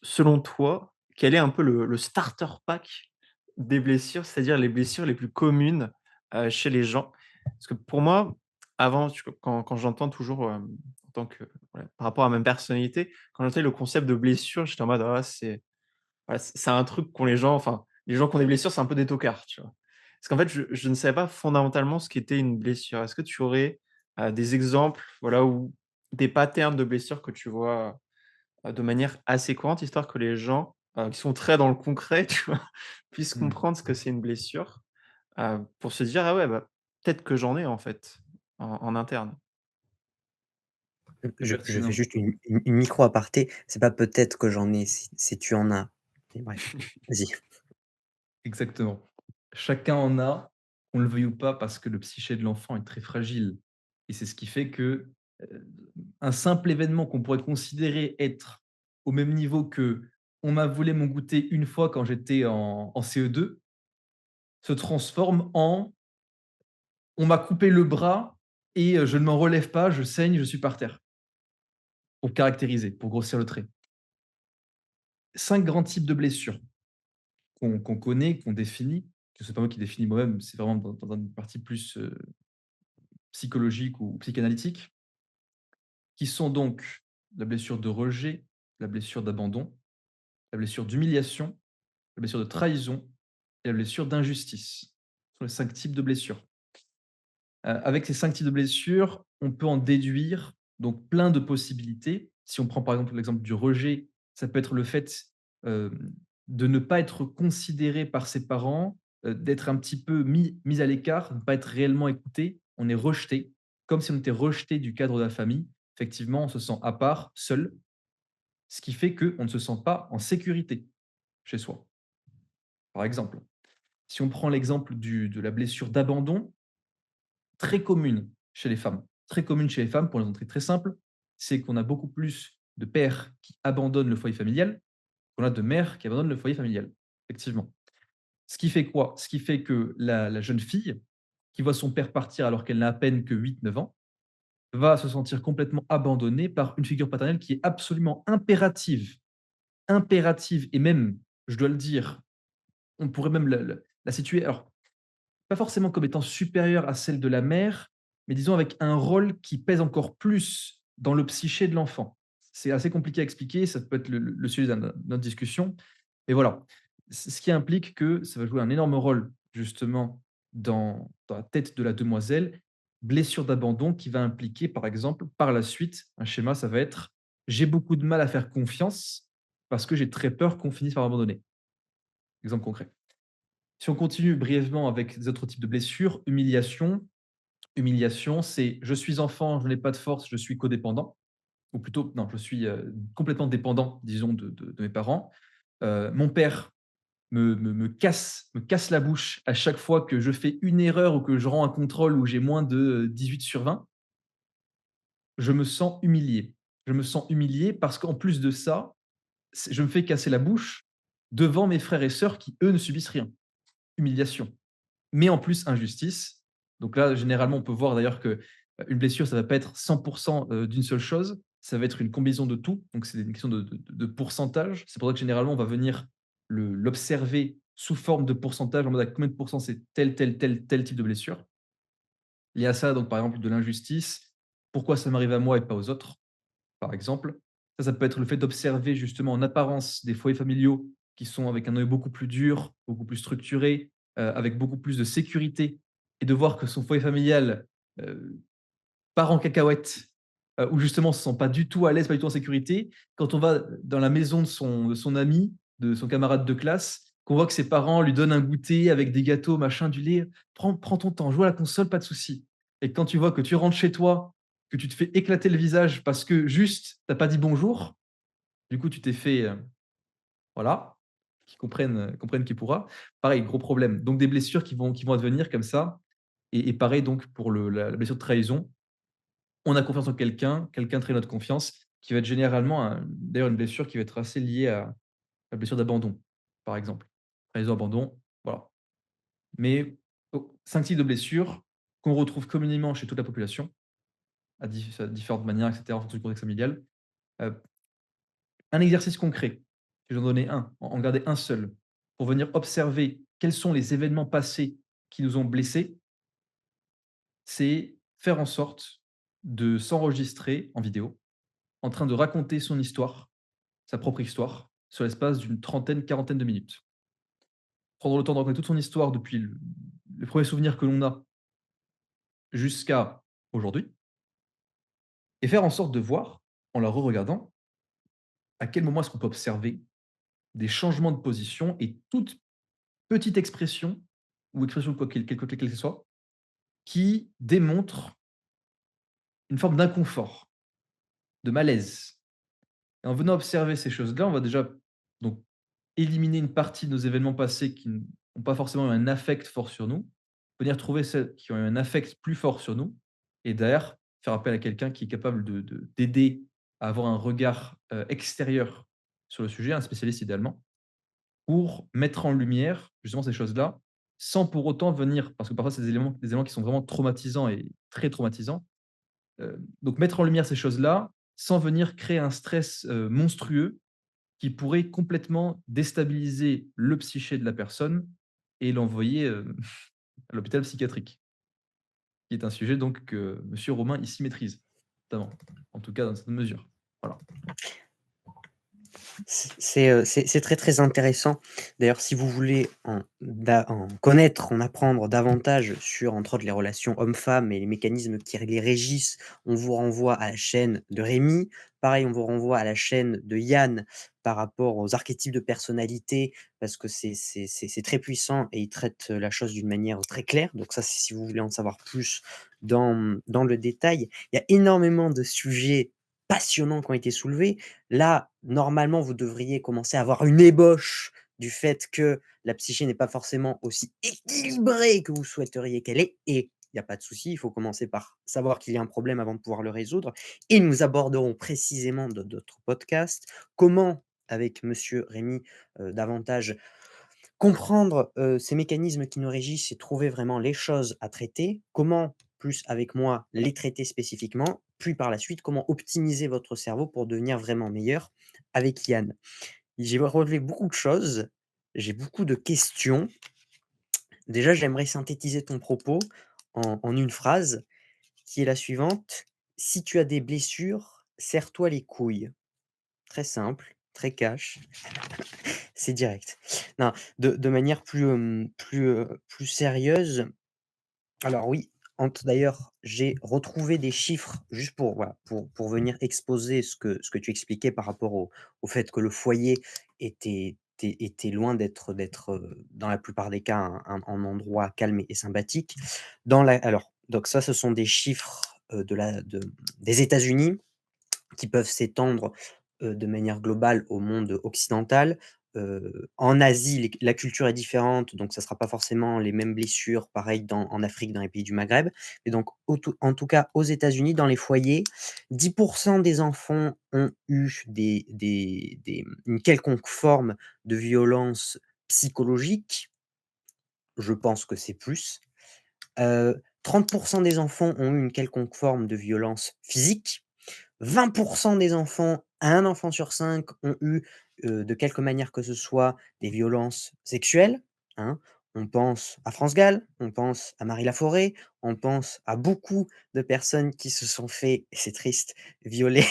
selon toi, quel est un peu le starter pack des blessures, c'est-à-dire les blessures les plus communes, chez les gens? Parce que pour moi, avant, quand j'entends toujours, tant que voilà, par rapport à ma personnalité, quand j'entendais le concept de blessure, j'étais en mode: «Ah c'est voilà, c'est un truc qu'ont les gens, enfin, les gens qui ont des blessures, c'est un peu des tocards», tu vois? Parce qu'en fait, je ne savais pas fondamentalement ce qu'était une blessure. Est-ce que tu aurais, des exemples, voilà, ou des patterns de blessures que tu vois, de manière assez courante, histoire que les gens, qui sont très dans le concret, tu vois, puissent Mmh. comprendre ce que c'est une blessure, pour se dire: «Ah ouais, bah, peut-être que j'en ai en fait, en interne». C'est Je fais pertinent. juste une micro aparté, c'est pas peut-être que j'en ai, c'est tu en as. Mais bref, vas-y. Exactement. Chacun en a, qu'on le veuille ou pas, parce que le psyché de l'enfant est très fragile et c'est ce qui fait que, heu, un simple événement qu'on pourrait considérer être au même niveau que: «On m'a volé mon goûter une fois quand j'étais en CE2», se transforme en: «On m'a coupé le bras et je ne m'en relève pas, je saigne, je suis par terre», pour caractériser, pour grossir le trait. 5 grands types de blessures qu'on connaît, qu'on définit, que c'est pas moi qui définis moi-même, c'est vraiment dans une partie plus, psychologique ou psychanalytique, qui sont donc la blessure de rejet, la blessure d'abandon, la blessure d'humiliation, la blessure de trahison et la blessure d'injustice. Ce sont les 5 types de blessures. Avec ces 5 types de blessures, on peut en déduire donc plein de possibilités. Si on prend par exemple l'exemple du rejet, ça peut être le fait, de ne pas être considéré par ses parents, d'être un petit peu mis à l'écart, de ne pas être réellement écouté. On est rejeté, comme si on était rejeté du cadre de la famille. Effectivement, on se sent à part, seul, ce qui fait qu'on ne se sent pas en sécurité chez soi, par exemple. Si on prend l'exemple de la blessure d'abandon, très commune chez les femmes. Très commune chez les femmes pour une raison très simple, c'est qu'on a beaucoup plus de pères qui abandonnent le foyer familial qu'on a de mères qui abandonnent le foyer familial, effectivement. Ce qui fait quoi? Ce qui fait que la jeune fille qui voit son père partir alors qu'elle n'a à peine que 8, 9 ans, va se sentir complètement abandonnée par une figure paternelle qui est absolument impérative et même, je dois le dire, on pourrait même la situer alors pas forcément comme étant supérieure à celle de la mère, mais disons avec un rôle qui pèse encore plus dans le psyché de l'enfant. C'est assez compliqué à expliquer, ça peut être le sujet de notre discussion. Et voilà, ce qui implique que ça va jouer un énorme rôle justement dans la tête de la demoiselle, blessure d'abandon qui va impliquer par exemple par la suite, un schéma, ça va être: «J'ai beaucoup de mal à faire confiance parce que j'ai très peur qu'on finisse par m'abandonner». Exemple concret. Si on continue brièvement avec des autres types de blessures, humiliation. Humiliation, c'est: je suis enfant, je n'ai pas de force, je suis codépendant, ou plutôt, non, je suis complètement dépendant, disons, de mes parents. Mon père me casse la bouche à chaque fois que je fais une erreur ou que je rends un contrôle où j'ai moins de 18/20. Je me sens humilié. Je me sens humilié parce qu'en plus de ça, je me fais casser la bouche devant mes frères et sœurs qui, eux, ne subissent rien. Humiliation. Mais en plus injustice. Donc là, généralement, on peut voir d'ailleurs que, une blessure, ça va pas être 100 d'une seule chose, ça va être une combinaison de tout. Donc c'est une question de pourcentage. C'est pour ça que généralement, on va venir l'observer sous forme de pourcentage, en mode à combien de pourcents c'est tel type de blessure. Il y a ça, donc par exemple de l'injustice. Pourquoi ça m'arrive à moi et pas aux autres? Par exemple. Ça peut être le fait d'observer justement en apparence des foyers familiaux qui sont avec un œil beaucoup plus dur, beaucoup plus structuré, avec beaucoup plus de sécurité et de voir que son foyer familial, heu, part en cacahuète, où justement on se sent pas du tout à l'aise, pas du tout en sécurité. Quand on va dans la maison de son ami, de son camarade de classe, qu'on voit que ses parents lui donnent un goûter avec des gâteaux, machin, du lait. Prends ton temps, joue à la console, pas de souci. Et quand tu vois que tu rentres chez toi, que tu te fais éclater le visage parce que juste, tu as pas dit bonjour, du coup tu t'es fait, voilà, qui comprenne qui pourra. Pareil, gros problème. Donc des blessures qui vont advenir comme ça et pareil donc pour la blessure de trahison. On a confiance en quelqu'un, quelqu'un trahit notre confiance, qui va être généralement d'ailleurs une blessure qui va être assez liée à la blessure d'abandon, par exemple. Trahison, abandon, voilà. Mais 5 types de blessures qu'on retrouve communément chez toute la population, à différentes manières et cetera, en fonction du contexte familial. Heu, un exercice concret, je vais en donner un, en garder un seul, pour venir observer quels sont les événements passés qui nous ont blessés, c'est faire en sorte de s'enregistrer en vidéo, en train de raconter son histoire, sa propre histoire, sur l'espace d'une trentaine, quarantaine de minutes. Prendre le temps de raconter toute son histoire depuis les premiers souvenirs que l'on a jusqu'à aujourd'hui et faire en sorte de voir, en la re-regardant, à quel moment est-ce qu'on peut observer des changements de position et toute petite expression ou expression quoi quelle qu'elle soit, qui démontre une forme d'inconfort, de malaise. Et en venant observer ces choses-là, on va déjà donc éliminer une partie de nos événements passés qui n'ont pas forcément eu un affect fort sur nous, venir trouver celles qui ont eu un affect plus fort sur nous et derrière faire appel à quelqu'un qui est capable d'aider à avoir un regard, extérieur sur le sujet, un spécialiste idéalement, pour mettre en lumière justement ces choses-là, sans pour autant venir parce que parfois c'est des éléments qui sont vraiment traumatisants et très traumatisants. Donc mettre en lumière ces choses-là, sans venir créer un stress, monstrueux qui pourrait complètement déstabiliser le psyché de la personne et l'envoyer, à l'hôpital psychiatrique, qui est un sujet donc que monsieur Romain ici maîtrise, notamment, en tout cas dans cette mesure. Voilà. C'est très, très intéressant. D'ailleurs, si vous voulez en connaître, en apprendre davantage sur, entre autres, les relations hommes-femmes et les mécanismes qui les régissent, on vous renvoie à la chaîne de Rémi. Pareil, on vous renvoie à la chaîne de Yann par rapport aux archétypes de personnalité, parce que c'est très puissant et il traite la chose d'une manière très claire. Donc ça, c'est si vous voulez en savoir plus dans le détail. Il y a énormément de sujets passionnants qui ont été soulevés. Là, normalement, vous devriez commencer à avoir une ébauche du fait que la psyché n'est pas forcément aussi équilibrée que vous souhaiteriez qu'elle est, et il n'y a pas de souci, il faut commencer par savoir qu'il y a un problème avant de pouvoir le résoudre. Et nous aborderons précisément dans d'autres podcasts comment, avec Monsieur Rémy, davantage comprendre, ces mécanismes qui nous régissent et trouver vraiment les choses à traiter. Comment, plus avec moi, les traiter spécifiquement, puis par la suite, comment optimiser votre cerveau pour devenir vraiment meilleur avec Yann. J'ai relevé beaucoup de choses, j'ai beaucoup de questions. Déjà, j'aimerais synthétiser ton propos en une phrase qui est la suivante: «Si tu as des blessures, serre-toi les couilles». Très simple, très cash. C'est direct. Non, de manière plus sérieuse, alors oui, d'ailleurs, j'ai retrouvé des chiffres juste pour, voilà, pour venir exposer ce que tu expliquais par rapport au fait que le foyer était loin d'être, dans la plupart des cas, un endroit calme et sympathique. Alors, donc ça, ce sont des chiffres, des États-Unis qui peuvent s'étendre, de manière globale au monde occidental. En Asie, la culture est différente, donc ça ne sera pas forcément les mêmes blessures, pareil en Afrique, dans les pays du Maghreb. Et donc en tout cas, aux États-Unis, dans les foyers, 10 des enfants ont eu une quelconque forme de violence psychologique. Je pense que c'est plus. 30 des enfants ont eu une quelconque forme de violence physique. 20 des enfants, un enfant sur 5 ont eu, de quelque manière que ce soit, des violences sexuelles, hein. On pense à France Gall, on pense à Marie Laforêt, on pense à beaucoup de personnes qui se sont fait, et c'est triste, violer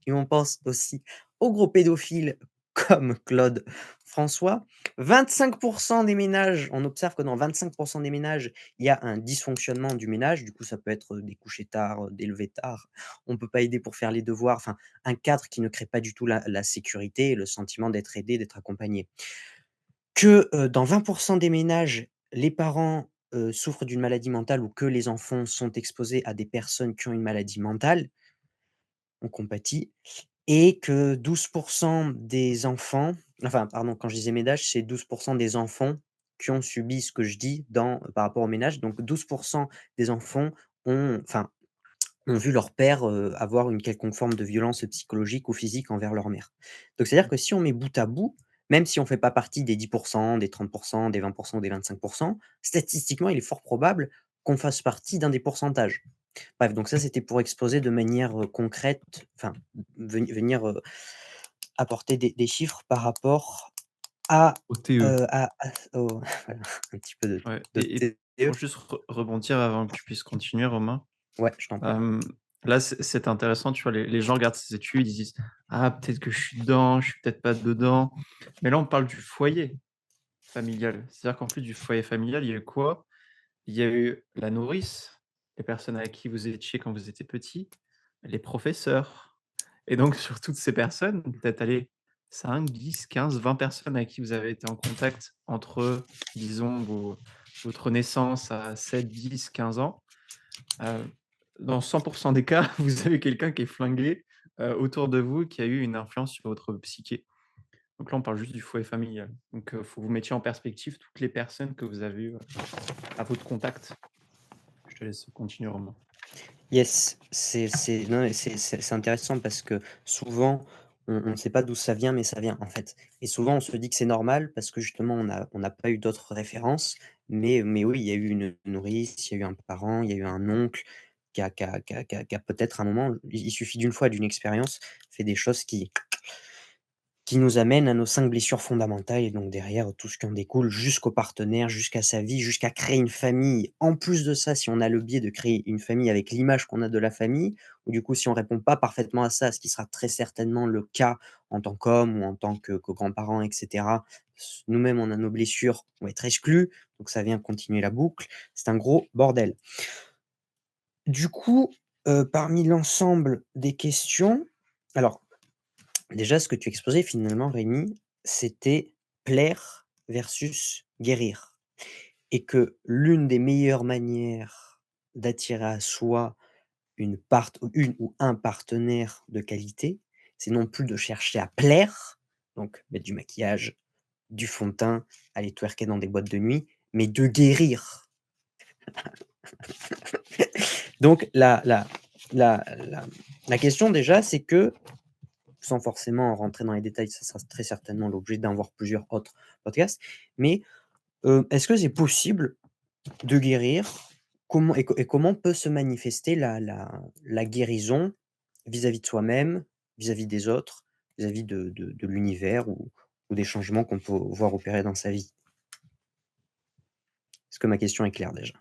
et on pense aussi aux gros pédophiles comme Claude François. 25 des ménages, on observe que dans 25 des ménages, il y a un dysfonctionnement du ménage. Du coup, ça peut être, des couchers tard, des levées tard, on peut pas aider pour faire les devoirs, enfin, un cadre qui ne crée pas du tout la sécurité et le sentiment d'être aidé, d'être accompagné. Que, dans 20 des ménages, les parents, souffrent d'une maladie mentale ou que les enfants sont exposés à des personnes qui ont une maladie mentale, on compatit, et que 12 des enfants, enfin, pardon, quand je disais ménage, c'est 12 des enfants qui ont subi ce que je dis par rapport au ménage. Donc 12 des enfants ont vu leur père, avoir une quelconque forme de violence psychologique ou physique envers leur mère. Donc c'est-à-dire que si on met bout à bout, même si on fait pas partie des 10 des 30 des 20 ou des 25, statistiquement, il est fort probable qu'on fasse partie d'un des pourcentages. Bref, donc ça, c'était pour exposer de manière, concrète, enfin, venir, apporter des chiffres par rapport à, Au TE. au voilà, un petit peu Ouais de et TE. pour juste rebondir avant que tu puisses continuer, Romain, Ouais, je t'en prie. Là, c'est intéressant, tu vois, les gens regardent ces études, ils disent: «Ah, peut-être que je suis dedans, je suis peut-être pas dedans». Mais là, on parle du foyer familial. C'est-à-dire qu'en plus du foyer familial, il y a eu quoi? Il y a eu la nourrice, les personnes avec qui vous étiez quand vous étiez petit, les professeurs et donc sur toutes ces personnes, peut-être, allez, 5, 10, 15, 20 personnes avec qui vous avez été en contact entre, disons, votre naissance à 7, 10, 15 ans. Heu, dans 100 des cas, vous avez quelqu'un qui est flingué, autour de vous, qui a eu une influence sur votre psyché. Donc là, on parle juste du foyer familial. Donc, faut que vous mettiez en perspective toutes les personnes que vous avez eues, à votre contact. Je te laisse continuer, Romain. Yes, c'est non, mais c'est intéressant parce que souvent, on ne sait pas d'où ça vient, mais ça vient, en fait. Et souvent, on se dit que c'est normal parce que justement, on n'a pas eu d'autres références. Mais oui, il y a eu une nourrice, il y a eu un parent, il y a eu un oncle qui a peut-être un moment, il suffit d'une fois, d'une expérience, fait des choses qui nous amène à nos 5 blessures fondamentales et donc derrière tout ce qui en découle jusqu'au partenaire, jusqu'à sa vie, jusqu'à créer une famille. En plus de ça, si on a le biais de créer une famille avec l'image qu'on a de la famille, ou du coup si on répond pas parfaitement à ça, ce qui sera très certainement le cas en tant qu'homme ou en tant que grands-parents et cetera, nous-mêmes on a nos blessures, on va être exclus, donc ça vient continuer la boucle. C'est un gros bordel. Du coup, parmi l'ensemble des questions, alors déjà, ce que tu exposais finalement, Rémi, c'était plaire versus guérir et que l'une des meilleures manières d'attirer à soi une ou un partenaire de qualité, c'est non plus de chercher à plaire, donc mettre du maquillage, du fond de teint, aller twerker dans des boîtes de nuit, mais de guérir. Donc la question déjà, c'est que sans forcément rentrer dans les détails, ça sera très certainement l'objet d'un voire plusieurs autres podcasts. Mais, est-ce que c'est possible de guérir? Comment peut se manifester la guérison vis-à-vis de soi-même, vis-à-vis des autres, vis-à-vis de l'univers ou des changements qu'on peut voir opérer dans sa vie? Est-ce que ma question est claire déjà?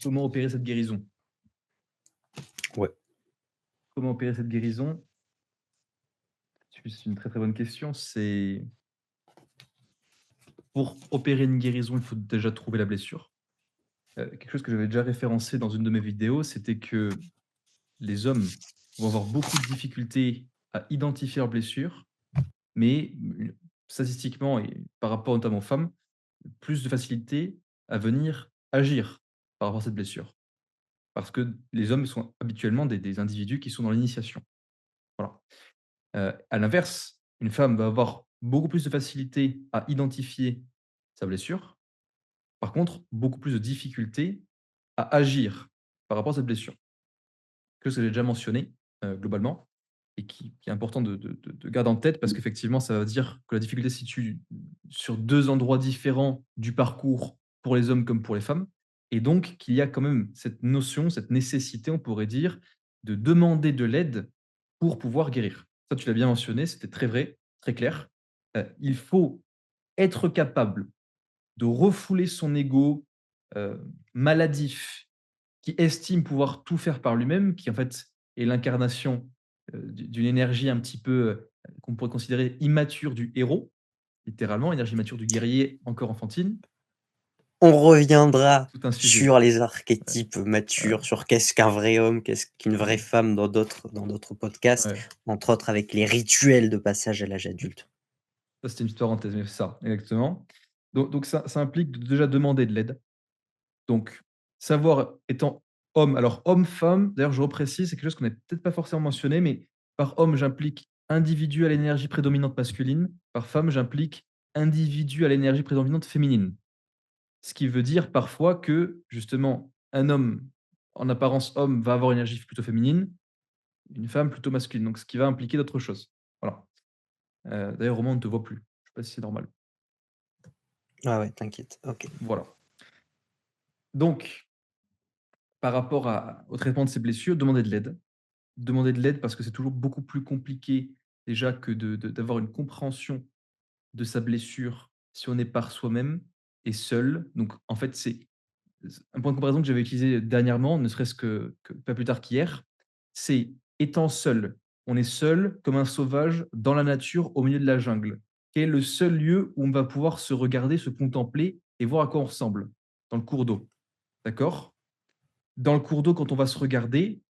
Comment opérer cette guérison? Ouais. Comment opérer cette guérison? C'est une très, très bonne question. C'est pour opérer une guérison, il faut déjà trouver la blessure. Quelque chose que j'avais déjà référencé dans une de mes vidéos, c'était que les hommes vont avoir beaucoup de difficultés à identifier leurs blessures, mais statistiquement et par rapport notamment aux femmes, plus de facilité à venir agir par rapport à cette blessure. Parce que les hommes sont habituellement des individus qui sont dans l'initiation. Voilà. À l'inverse, une femme va avoir beaucoup plus de facilité à identifier sa blessure. Par contre, beaucoup plus de difficulté à agir par rapport à cette blessure. Que ce que j'ai déjà mentionné, globalement et qui est important de garder en tête parce qu'effectivement, ça veut dire que la difficulté se situe sur 2 endroits différents du parcours pour les hommes comme pour les femmes et donc qu'il y a quand même cette notion, cette nécessité, on pourrait dire, de demander de l'aide pour pouvoir guérir. Ça, tu l'as bien mentionné, c'était très vrai, très clair. Il faut être capable de refouler son ego, maladif, qui estime pouvoir tout faire par lui-même, qui en fait est l'incarnation, d'une énergie un petit peu, qu'on pourrait considérer immature du héros, littéralement, énergie immature du guerrier encore enfantine, On reviendra tout un sujet. sur les Ouais, archétypes ouais, matures, sur qu'est-ce qu'un vrai homme, qu'est-ce qu'une vraie mmh, femme dans d'autres podcasts, ouais. entre autres avec les rituels de passage à l'âge adulte. Ça, c'était une petite parenthèse, mais c'est ça, exactement. Donc ça implique de déjà demander de l'aide. Donc savoir étant homme, alors homme-femme, d'ailleurs je reprécise, c'est quelque chose qu'on n'a peut-être pas forcément mentionné, mais par homme, j'implique individu à l'énergie prédominante masculine, par femme, j'implique individu à l'énergie prédominante féminine. Ce qui veut dire parfois que, justement, un homme, en apparence homme, va avoir une énergie plutôt féminine, une femme plutôt masculine, donc ce qui va impliquer d'autres choses. Voilà. D'ailleurs Romain, on ne te voit plus. Je ne sais pas si c'est normal. Ah ouais, t'inquiète, OK. Voilà. Donc par rapport au traitement de ces blessures, demander de l'aide. Demander de l'aide parce que c'est toujours beaucoup plus compliqué déjà que d'avoir une compréhension de sa blessure si on est par soi-même et seul. Donc en fait, c'est un point de comparaison que j'avais utilisé dernièrement, ne serait-ce que pas plus tard qu'hier, c'est étant seul. On est seul comme un sauvage dans la nature au milieu de la jungle. Quel est le seul lieu où on va pouvoir se regarder, se contempler et voir à quoi on ressemble? Dans le cours d'eau, d'accord? Dans le cours d'eau, quand on va se regarder,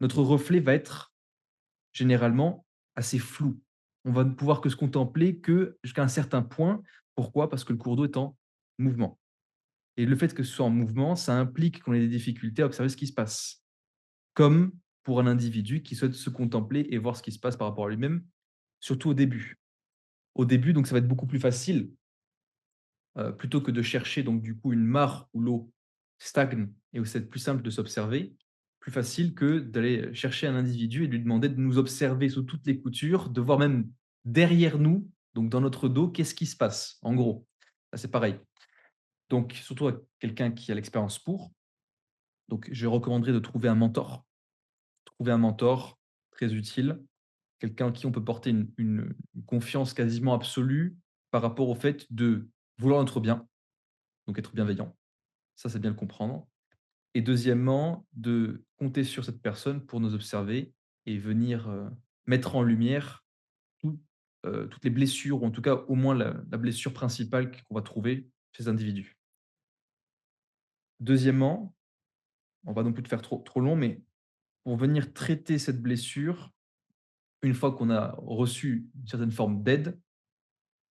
notre reflet va être généralement assez flou. On va ne pouvoir que se contempler que jusqu'à un certain point. Pourquoi? Parce que le cours d'eau est en mouvement. Et le fait que ce soit en mouvement, ça implique qu'on ait des difficultés à observer ce qui se passe. Comme pour un individu qui souhaite se contempler et voir ce qui se passe par rapport à lui-même, surtout au début. Au début, donc ça va être beaucoup plus facile, plutôt que de chercher donc du coup une mare où l'eau stagne et où c'est plus simple de s'observer, plus facile que d'aller chercher un individu et de lui demander de nous observer sous toutes les coutures, de voir même derrière nous, donc dans notre dos, qu'est-ce qui se passe, en gros. Là, c'est pareil. Donc surtout à quelqu'un qui a l'expérience pour, donc je recommanderais de trouver un mentor. Trouver un mentor, très utile, quelqu'un en qui on peut porter une confiance quasiment absolue par rapport au fait de vouloir notre bien, donc être bienveillant. Ça, c'est bien le comprendre. Et deuxièmement, de compter sur cette personne pour nous observer et venir, mettre en lumière tout, toutes les blessures ou en tout cas au moins la blessure principale qu'on va trouver chez ces individus. Deuxièmement, on va non plus te faire trop long, mais pour venir traiter cette blessure, une fois qu'on a reçu une certaine forme d'aide,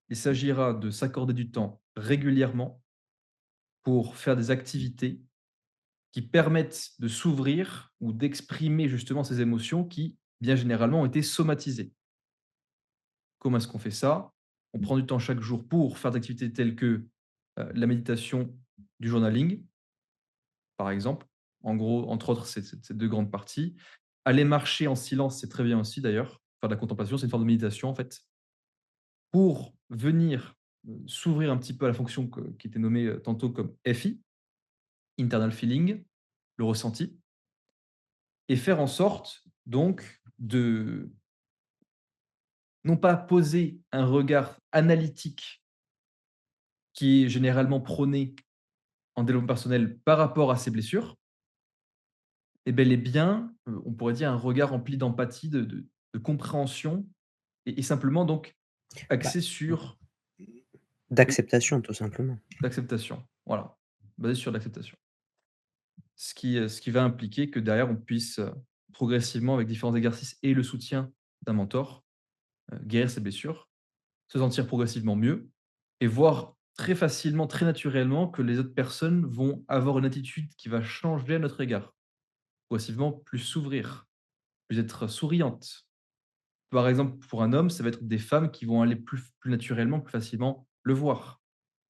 il s'agira de s'accorder du temps régulièrement pour faire des activités qui permettent de s'ouvrir ou d'exprimer justement ces émotions qui, bien généralement, ont été somatisées. Comment est-ce qu'on fait ça? On prend du temps chaque jour pour faire des activités telles que, la méditation, du journaling, par exemple. En gros, entre autres, c'est ces 2 grandes parties. Aller marcher en silence, c'est très bien aussi d'ailleurs. Faire de la contemplation, c'est une forme de méditation en fait. Pour venir, s'ouvrir un petit peu à la fonction qui était nommée, tantôt comme FI, internal feeling, le ressenti, et faire en sorte donc de non pas poser un regard analytique qui est généralement prôné en développement personnel par rapport à ses blessures, et bel et bien, on pourrait dire un regard rempli d'empathie, de compréhension et simplement donc Bah, axé mmh, sur oui, d'acceptation tout simplement. l'acceptation, voilà, basé sur l'acceptation. Ce qui va impliquer que derrière on puisse, progressivement avec différents exercices et le soutien d'un mentor, guérir ses blessures, se sentir progressivement mieux et voir très facilement, très naturellement que les autres personnes vont avoir une attitude qui va changer à notre égard. Progressivement plus s'ouvrir, plus être souriante. Par exemple, pour un homme, ça va être des femmes qui vont aller plus naturellement, plus facilement le voir.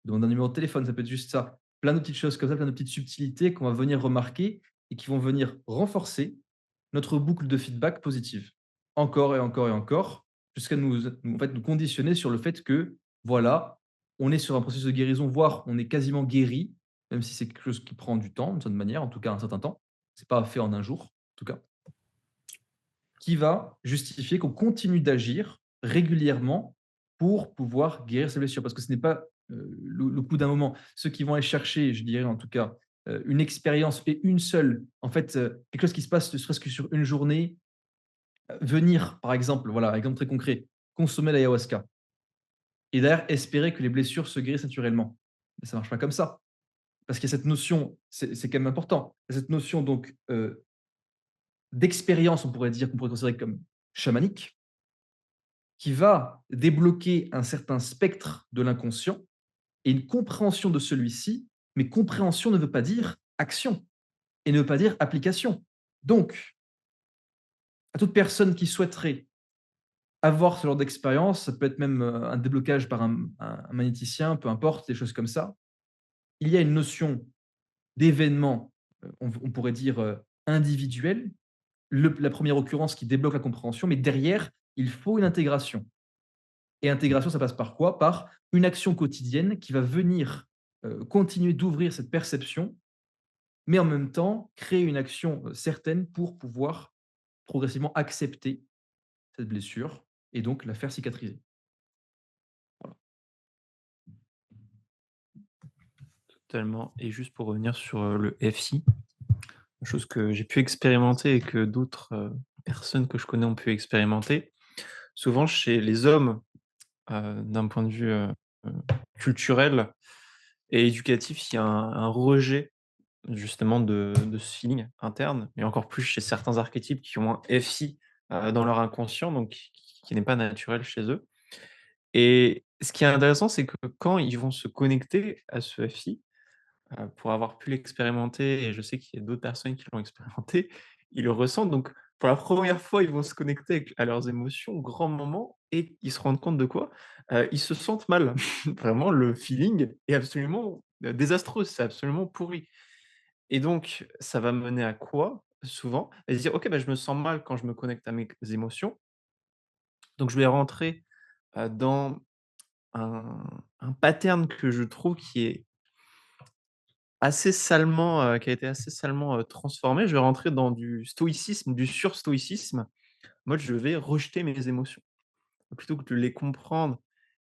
Demander un numéro de téléphone, ça peut être juste ça. Plein de petites choses comme ça, plein de petites subtilités qu'on va venir remarquer et qui vont venir renforcer notre boucle de feedback positive. Encore et encore et encore, jusqu'à en fait, nous conditionner sur le fait que, voilà, on est sur un processus de guérison, voire on est quasiment guéri, même si c'est quelque chose qui prend du temps, d'une certaine manière, en tout cas un certain temps. C'est pas fait en un jour, en tout cas, qui va justifier qu'on continue d'agir régulièrement pour pouvoir guérir ses blessures. Parce que ce n'est pas, le coup d'un moment. Ceux qui vont aller chercher, je dirais en tout cas, une expérience et une seule, en fait, quelque chose qui se passe ne serait-ce que sur une journée, venir par exemple, voilà, exemple très concret, consommer l'ayahuasca et derrière espérer que les blessures se guérissent naturellement. Mais ça ne marche pas comme ça. Parce qu'il y a cette notion, c'est quand même important, il y a cette notion donc, d'expérience, on pourrait dire, qu'on pourrait considérer comme chamanique, qui va débloquer un certain spectre de l'inconscient et une compréhension de celui-ci, mais compréhension ne veut pas dire action et ne veut pas dire application. Donc, à toute personne qui souhaiterait avoir ce genre d'expérience, ça peut être même, un déblocage par un magnéticien, peu importe, des choses comme ça. Il y a une notion d'événement, on pourrait dire, individuel, la première occurrence qui débloque la compréhension, mais derrière, il faut une intégration. Et intégration, ça passe par quoi? Par une action quotidienne qui va venir, continuer d'ouvrir cette perception, mais en même temps créer une action, certaine pour pouvoir progressivement accepter cette blessure et donc la faire cicatriser. Voilà. totalement. Et juste pour revenir sur, le FI, chose que j'ai pu expérimenter et que d'autres, personnes que je connais ont pu expérimenter. Souvent chez les hommes, d'un point de vue, heu, culturel et éducatif, il y a un rejet justement de ce feeling interne, mais encore plus chez certains archétypes qui ont un FI, dans leur inconscient, donc qui n'est pas naturel chez eux. Et ce qui est intéressant, c'est que quand ils vont se connecter à ce FI, pour avoir pu l'expérimenter et je sais qu'il y a d'autres personnes qui l'ont expérimenté, ils le ressentent donc pour la première fois, ils vont se connecter à leurs émotions au grand moment et ils se rendent compte de quoi? Ils se sentent mal. Vraiment le feeling est absolument, désastreux, c'est absolument pourri et donc ça va mener à quoi? Souvent? À se dire: «OK, bah, je me sens mal quand je me connecte à mes émotions, donc je vais rentrer, dans un un pattern que je trouve qui a été assez salement, transformé. Je vais rentrer dans du stoïcisme, du surstoïcisme. Mode, je vais rejeter mes émotions. Plutôt que de les comprendre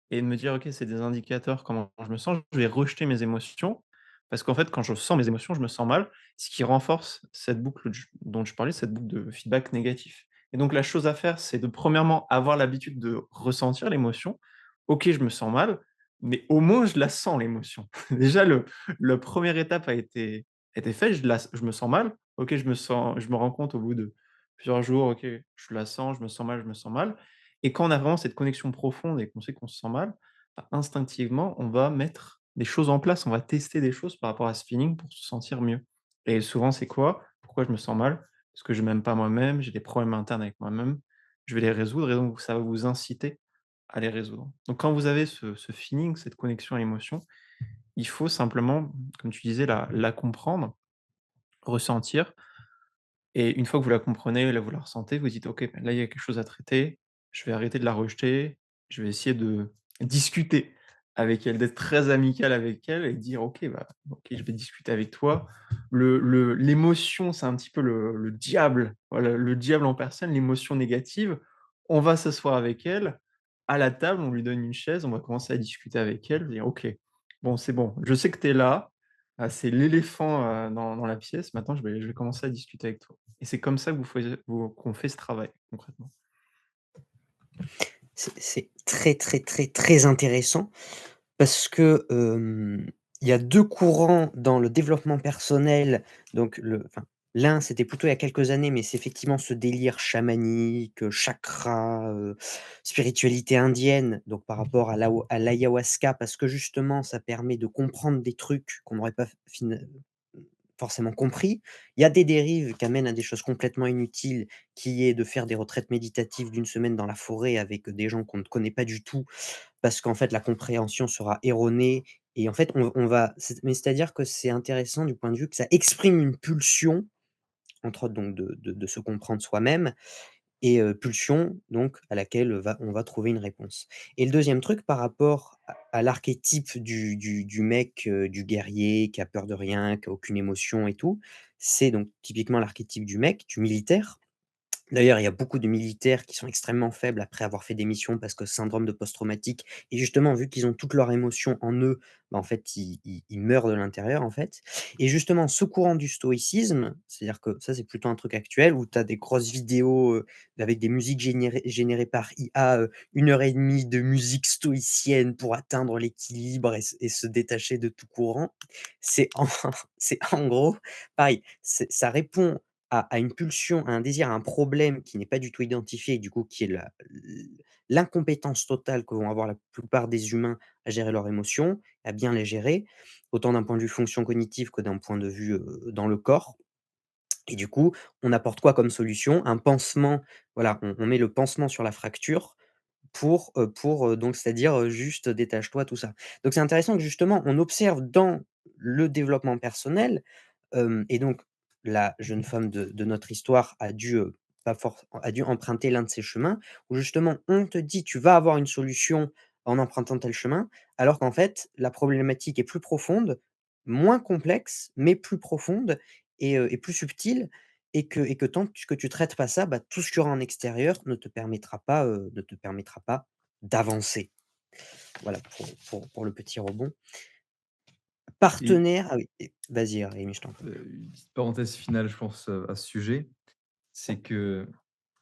et de me dire: «OK, c'est des indicateurs, comment je me sens», je vais rejeter mes émotions. Parce qu'en fait, quand je sens mes émotions, je me sens mal, ce qui renforce cette boucle dont je parlais, cette boucle de feedback négatif. Et donc la chose à faire, c'est de premièrement avoir l'habitude de ressentir l'émotion. OK, je me sens mal, mais au moins je la sens l'émotion. Déjà le première étape a été faite, je me sens mal. OK, je me rends compte au bout de plusieurs jours, OK, je la sens, je me sens mal, je me sens mal. Et quand on a vraiment cette connexion profonde et qu'on sait qu'on se sent mal, bah, instinctivement, on va mettre des choses en place, on va tester des choses par rapport à ce feeling pour se sentir mieux. Et souvent, c'est quoi? Pourquoi je me sens mal? Parce que je m'aime pas moi-même, j'ai des problèmes internes avec moi-même, je vais les résoudre et donc ça va vous inciter à les résoudre. Donc quand vous avez ce feeling, cette connexion à l'émotion, il faut simplement, comme tu disais, la comprendre, ressentir et une fois que vous la comprenez, là, vous la ressentez, vous dites: «OK, ben là, il y a quelque chose à traiter, je vais arrêter de la rejeter, je vais essayer de discuter avec elle, d'être très amical avec elle et dire: "OK, bah, OK, je vais discuter avec toi". L'émotion, c'est un petit peu le diable, voilà, le diable en personne, l'émotion négative. On va s'asseoir avec elle, à la table, on lui donne une chaise, on va commencer à discuter avec elle, dire: "OK, bon, c'est bon, je sais que tu es là, c'est l'éléphant, dans la pièce, maintenant je vais commencer à discuter avec toi". Et c'est comme ça que qu'on fait ce travail, concrètement. C'est très, très, très, très intéressant parce que, il y a 2 courants dans le développement personnel, donc l'un, c'était plutôt il y a quelques années, mais c'est effectivement ce délire chamanique, chakra, spiritualité indienne, donc par rapport à l'ayahuasca parce que justement ça permet de comprendre des trucs qu'on n'aurait pas forcément compris. Il y a des dérives qui amènent à des choses complètement inutiles, qui est de faire des retraites méditatives d'une semaine dans la forêt avec des gens qu'on ne connaît pas du tout, parce qu'en fait la compréhension sera erronée et en fait on va c'est-à-dire que c'est intéressant du point de vue que ça exprime une pulsion, entre autres donc de se comprendre soi-même et pulsion donc à laquelle, on va trouver une réponse. Et le deuxième truc par rapport à l'archétype du mec, du guerrier qui a peur de rien, qui a aucune émotion et tout, c'est donc typiquement l'archétype du mec, du militaire. D'ailleurs, il y a beaucoup de militaires qui sont extrêmement faibles après avoir fait des missions parce que syndrome de post-traumatique et justement, vu qu'ils ont toutes leurs émotions en eux, bah, en fait, ils meurent de l'intérieur, en fait. Et justement, ce courant du stoïcisme, c'est-à-dire que ça, c'est plutôt un truc actuel où tu as des grosses vidéos, avec des musiques générées par IA, 1 heure et demie de musique stoïcienne pour atteindre l'équilibre et se détacher de tout courant. C'est en c'est en gros pareil, ça répond à une pulsion, à un désir, à un problème qui n'est pas du tout identifié et du coup qui est l'incompétence totale que vont avoir la plupart des humains à gérer leurs émotions, à bien les gérer, autant d'un point de vue fonction cognitive que d'un point de vue, dans le corps. Et du coup, on apporte quoi comme solution? Un pansement, voilà, on met le pansement sur la fracture donc c'est-à-dire, juste détache-toi, tout ça. Donc c'est intéressant que justement on observe dans le développement personnel. Et donc la jeune femme de notre histoire a dû emprunter l'un de ces chemins où justement on te dit: «Tu vas avoir une solution en empruntant tel chemin», alors qu'en fait la problématique est plus profonde, moins complexe, mais plus profonde et plus subtile et que tant que tu traites pas ça, bah, tout ce qu'il y aura en extérieur ne te permettra pas d'avancer. Voilà pour le petit rebond. Partenaire, ah oui, vas-y, Rémi, je t'en prie. Une petite parenthèse finale, je pense, à ce sujet, c'est que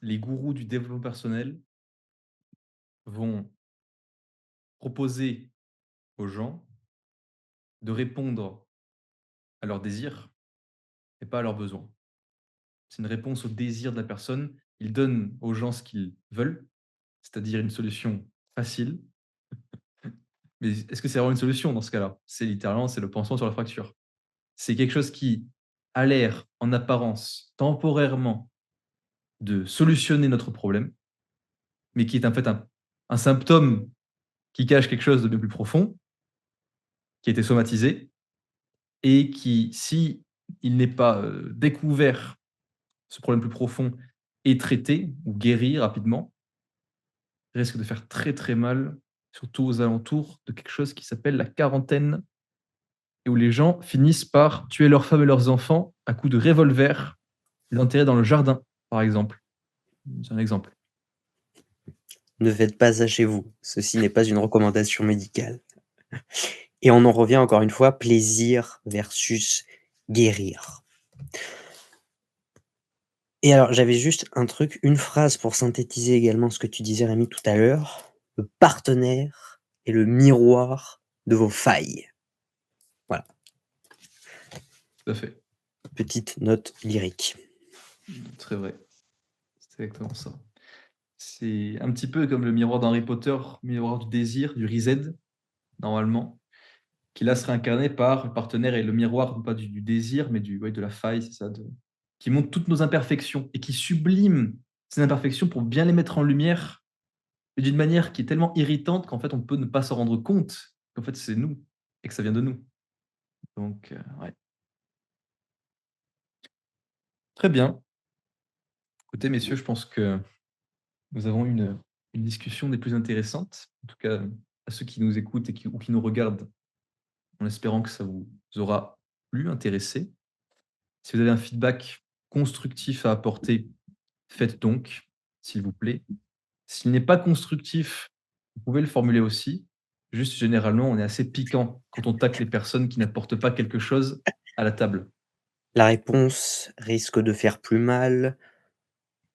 les gourous du développement personnel vont proposer aux gens de répondre à leurs désirs et pas à leurs besoins. C'est une réponse au désir de la personne. Ils donnent aux gens ce qu'ils veulent, c'est-à-dire une solution facile. Mais est-ce que c'est vraiment une solution dans ce cas-là? C'est littéralement, c'est le pansement sur la fracture. C'est quelque chose qui a l'air, en apparence, temporairement, de solutionner notre problème, mais qui est en fait un symptôme qui cache quelque chose de bien plus profond, qui a été somatisé et qui, si il n'est pas, découvert, ce problème plus profond, et traité ou guéri rapidement, risque de faire très, très mal, surtout aux alentours de quelque chose qui s'appelle la quarantaine et où les gens finissent par tuer leurs femmes et leurs enfants à coups de revolver et d'enterrer dans le jardin, par exemple. C'est un exemple. Ne faites pas ça chez vous. Ceci n'est pas une recommandation médicale. Et on en revient encore une fois, plaisir versus guérir. Et alors, j'avais juste un truc, une phrase pour synthétiser également ce que tu disais, Rémi, tout à l'heure. Le partenaire est le miroir de vos failles. Voilà, Tout à fait. petite note lyrique. Très vrai. C'est exactement ça. C'est un petit peu comme le miroir d'Harry Potter, miroir du désir, du Rized, normalement, qui là serait incarné par le partenaire et le miroir, non pas du désir, mais ouais, de la faille, c'est ça, qui montre toutes nos imperfections et qui sublime ces imperfections pour bien les mettre en lumière, mais d'une manière qui est tellement irritante qu'en fait, on peut ne pas se rendre compte qu'en fait, c'est nous et que ça vient de nous. Donc, ouais. Très bien. Écoutez, messieurs, je pense que nous avons eu une discussion des plus intéressantes. En tout cas, à ceux qui nous écoutent ou qui nous regardent, en espérant que ça vous aura plu, intéressé. Si vous avez un feedback constructif à apporter, faites donc, s'il vous plaît. S'il n'est pas constructif, vous pouvez le formuler aussi. Juste, généralement, on est assez piquant quand on tacle les personnes qui n'apportent pas quelque chose à la table. La réponse risque de faire plus mal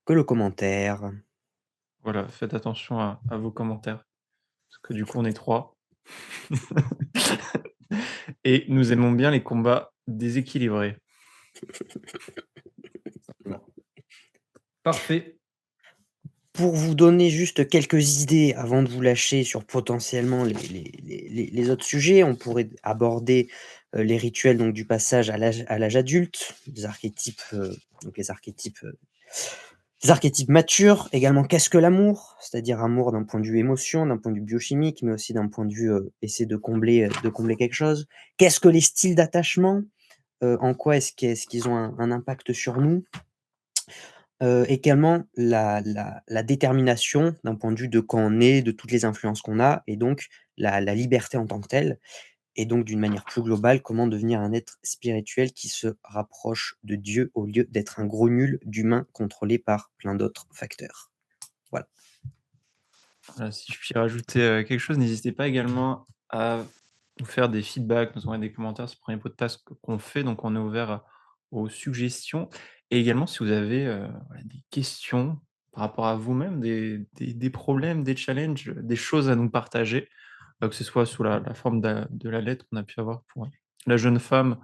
que le commentaire. Voilà, faites attention à vos commentaires, parce que du coup, on est 3 et nous aimons bien les combats déséquilibrés. Parfait. Pour vous donner juste quelques idées avant de vous lâcher sur potentiellement les autres sujets, on pourrait aborder, les rituels donc du passage à l'âge adulte, les archétypes, donc les archétypes matures. Également, qu'est-ce que l'amour? C'est-à-dire amour d'un point de vue émotion, d'un point de vue biochimique, mais aussi d'un point de vue, essayer de combler quelque chose. Qu'est-ce que les styles d'attachement? En quoi est-ce qu'ils ont un impact sur nous? Également la détermination d'un point de vue de quand on est, de toutes les influences qu'on a et donc la liberté en tant que telle et donc d'une manière plus globale, comment devenir un être spirituel qui se rapproche de Dieu au lieu d'être un gros nul d'humain contrôlé par plein d'autres facteurs. Voilà. Voilà, si je puis rajouter, quelque chose, n'hésitez pas également à nous faire des feedbacks, nous envoyer des commentaires sur le premier podcast qu'on fait, donc on est ouvert aux suggestions et également si vous avez, voilà, des questions par rapport à vous-même, des problèmes, des challenges, des choses à nous partager, que ce soit sous la forme de la lettre qu'on a pu avoir pour, la jeune femme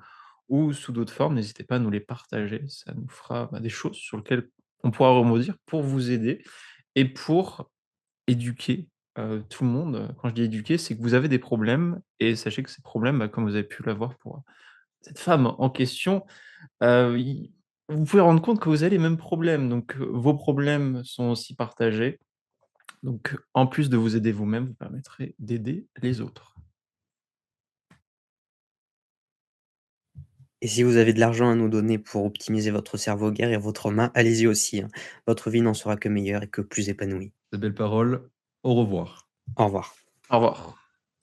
ou sous d'autres formes, n'hésitez pas à nous les partager. Ça nous fera, des choses sur lesquelles on pourra rebondir pour vous aider et pour éduquer, tout le monde. Quand je dis éduquer, c'est que vous avez des problèmes et sachez que ces problèmes, comme vous avez pu l'avoir pour, cette femme en question, i vous pouvez rendre compte que vous avez les mêmes problèmes, donc vos problèmes sont aussi partagés. Donc en plus de vous aider vous-même, vous permettrez d'aider les autres. Et si vous avez de l'argent à nous donner pour optimiser votre cerveau, guérir votre main, allez-y aussi, hein. Votre vie n'en sera que meilleure et que plus épanouie. De belles paroles. Au revoir. Au revoir. Au revoir.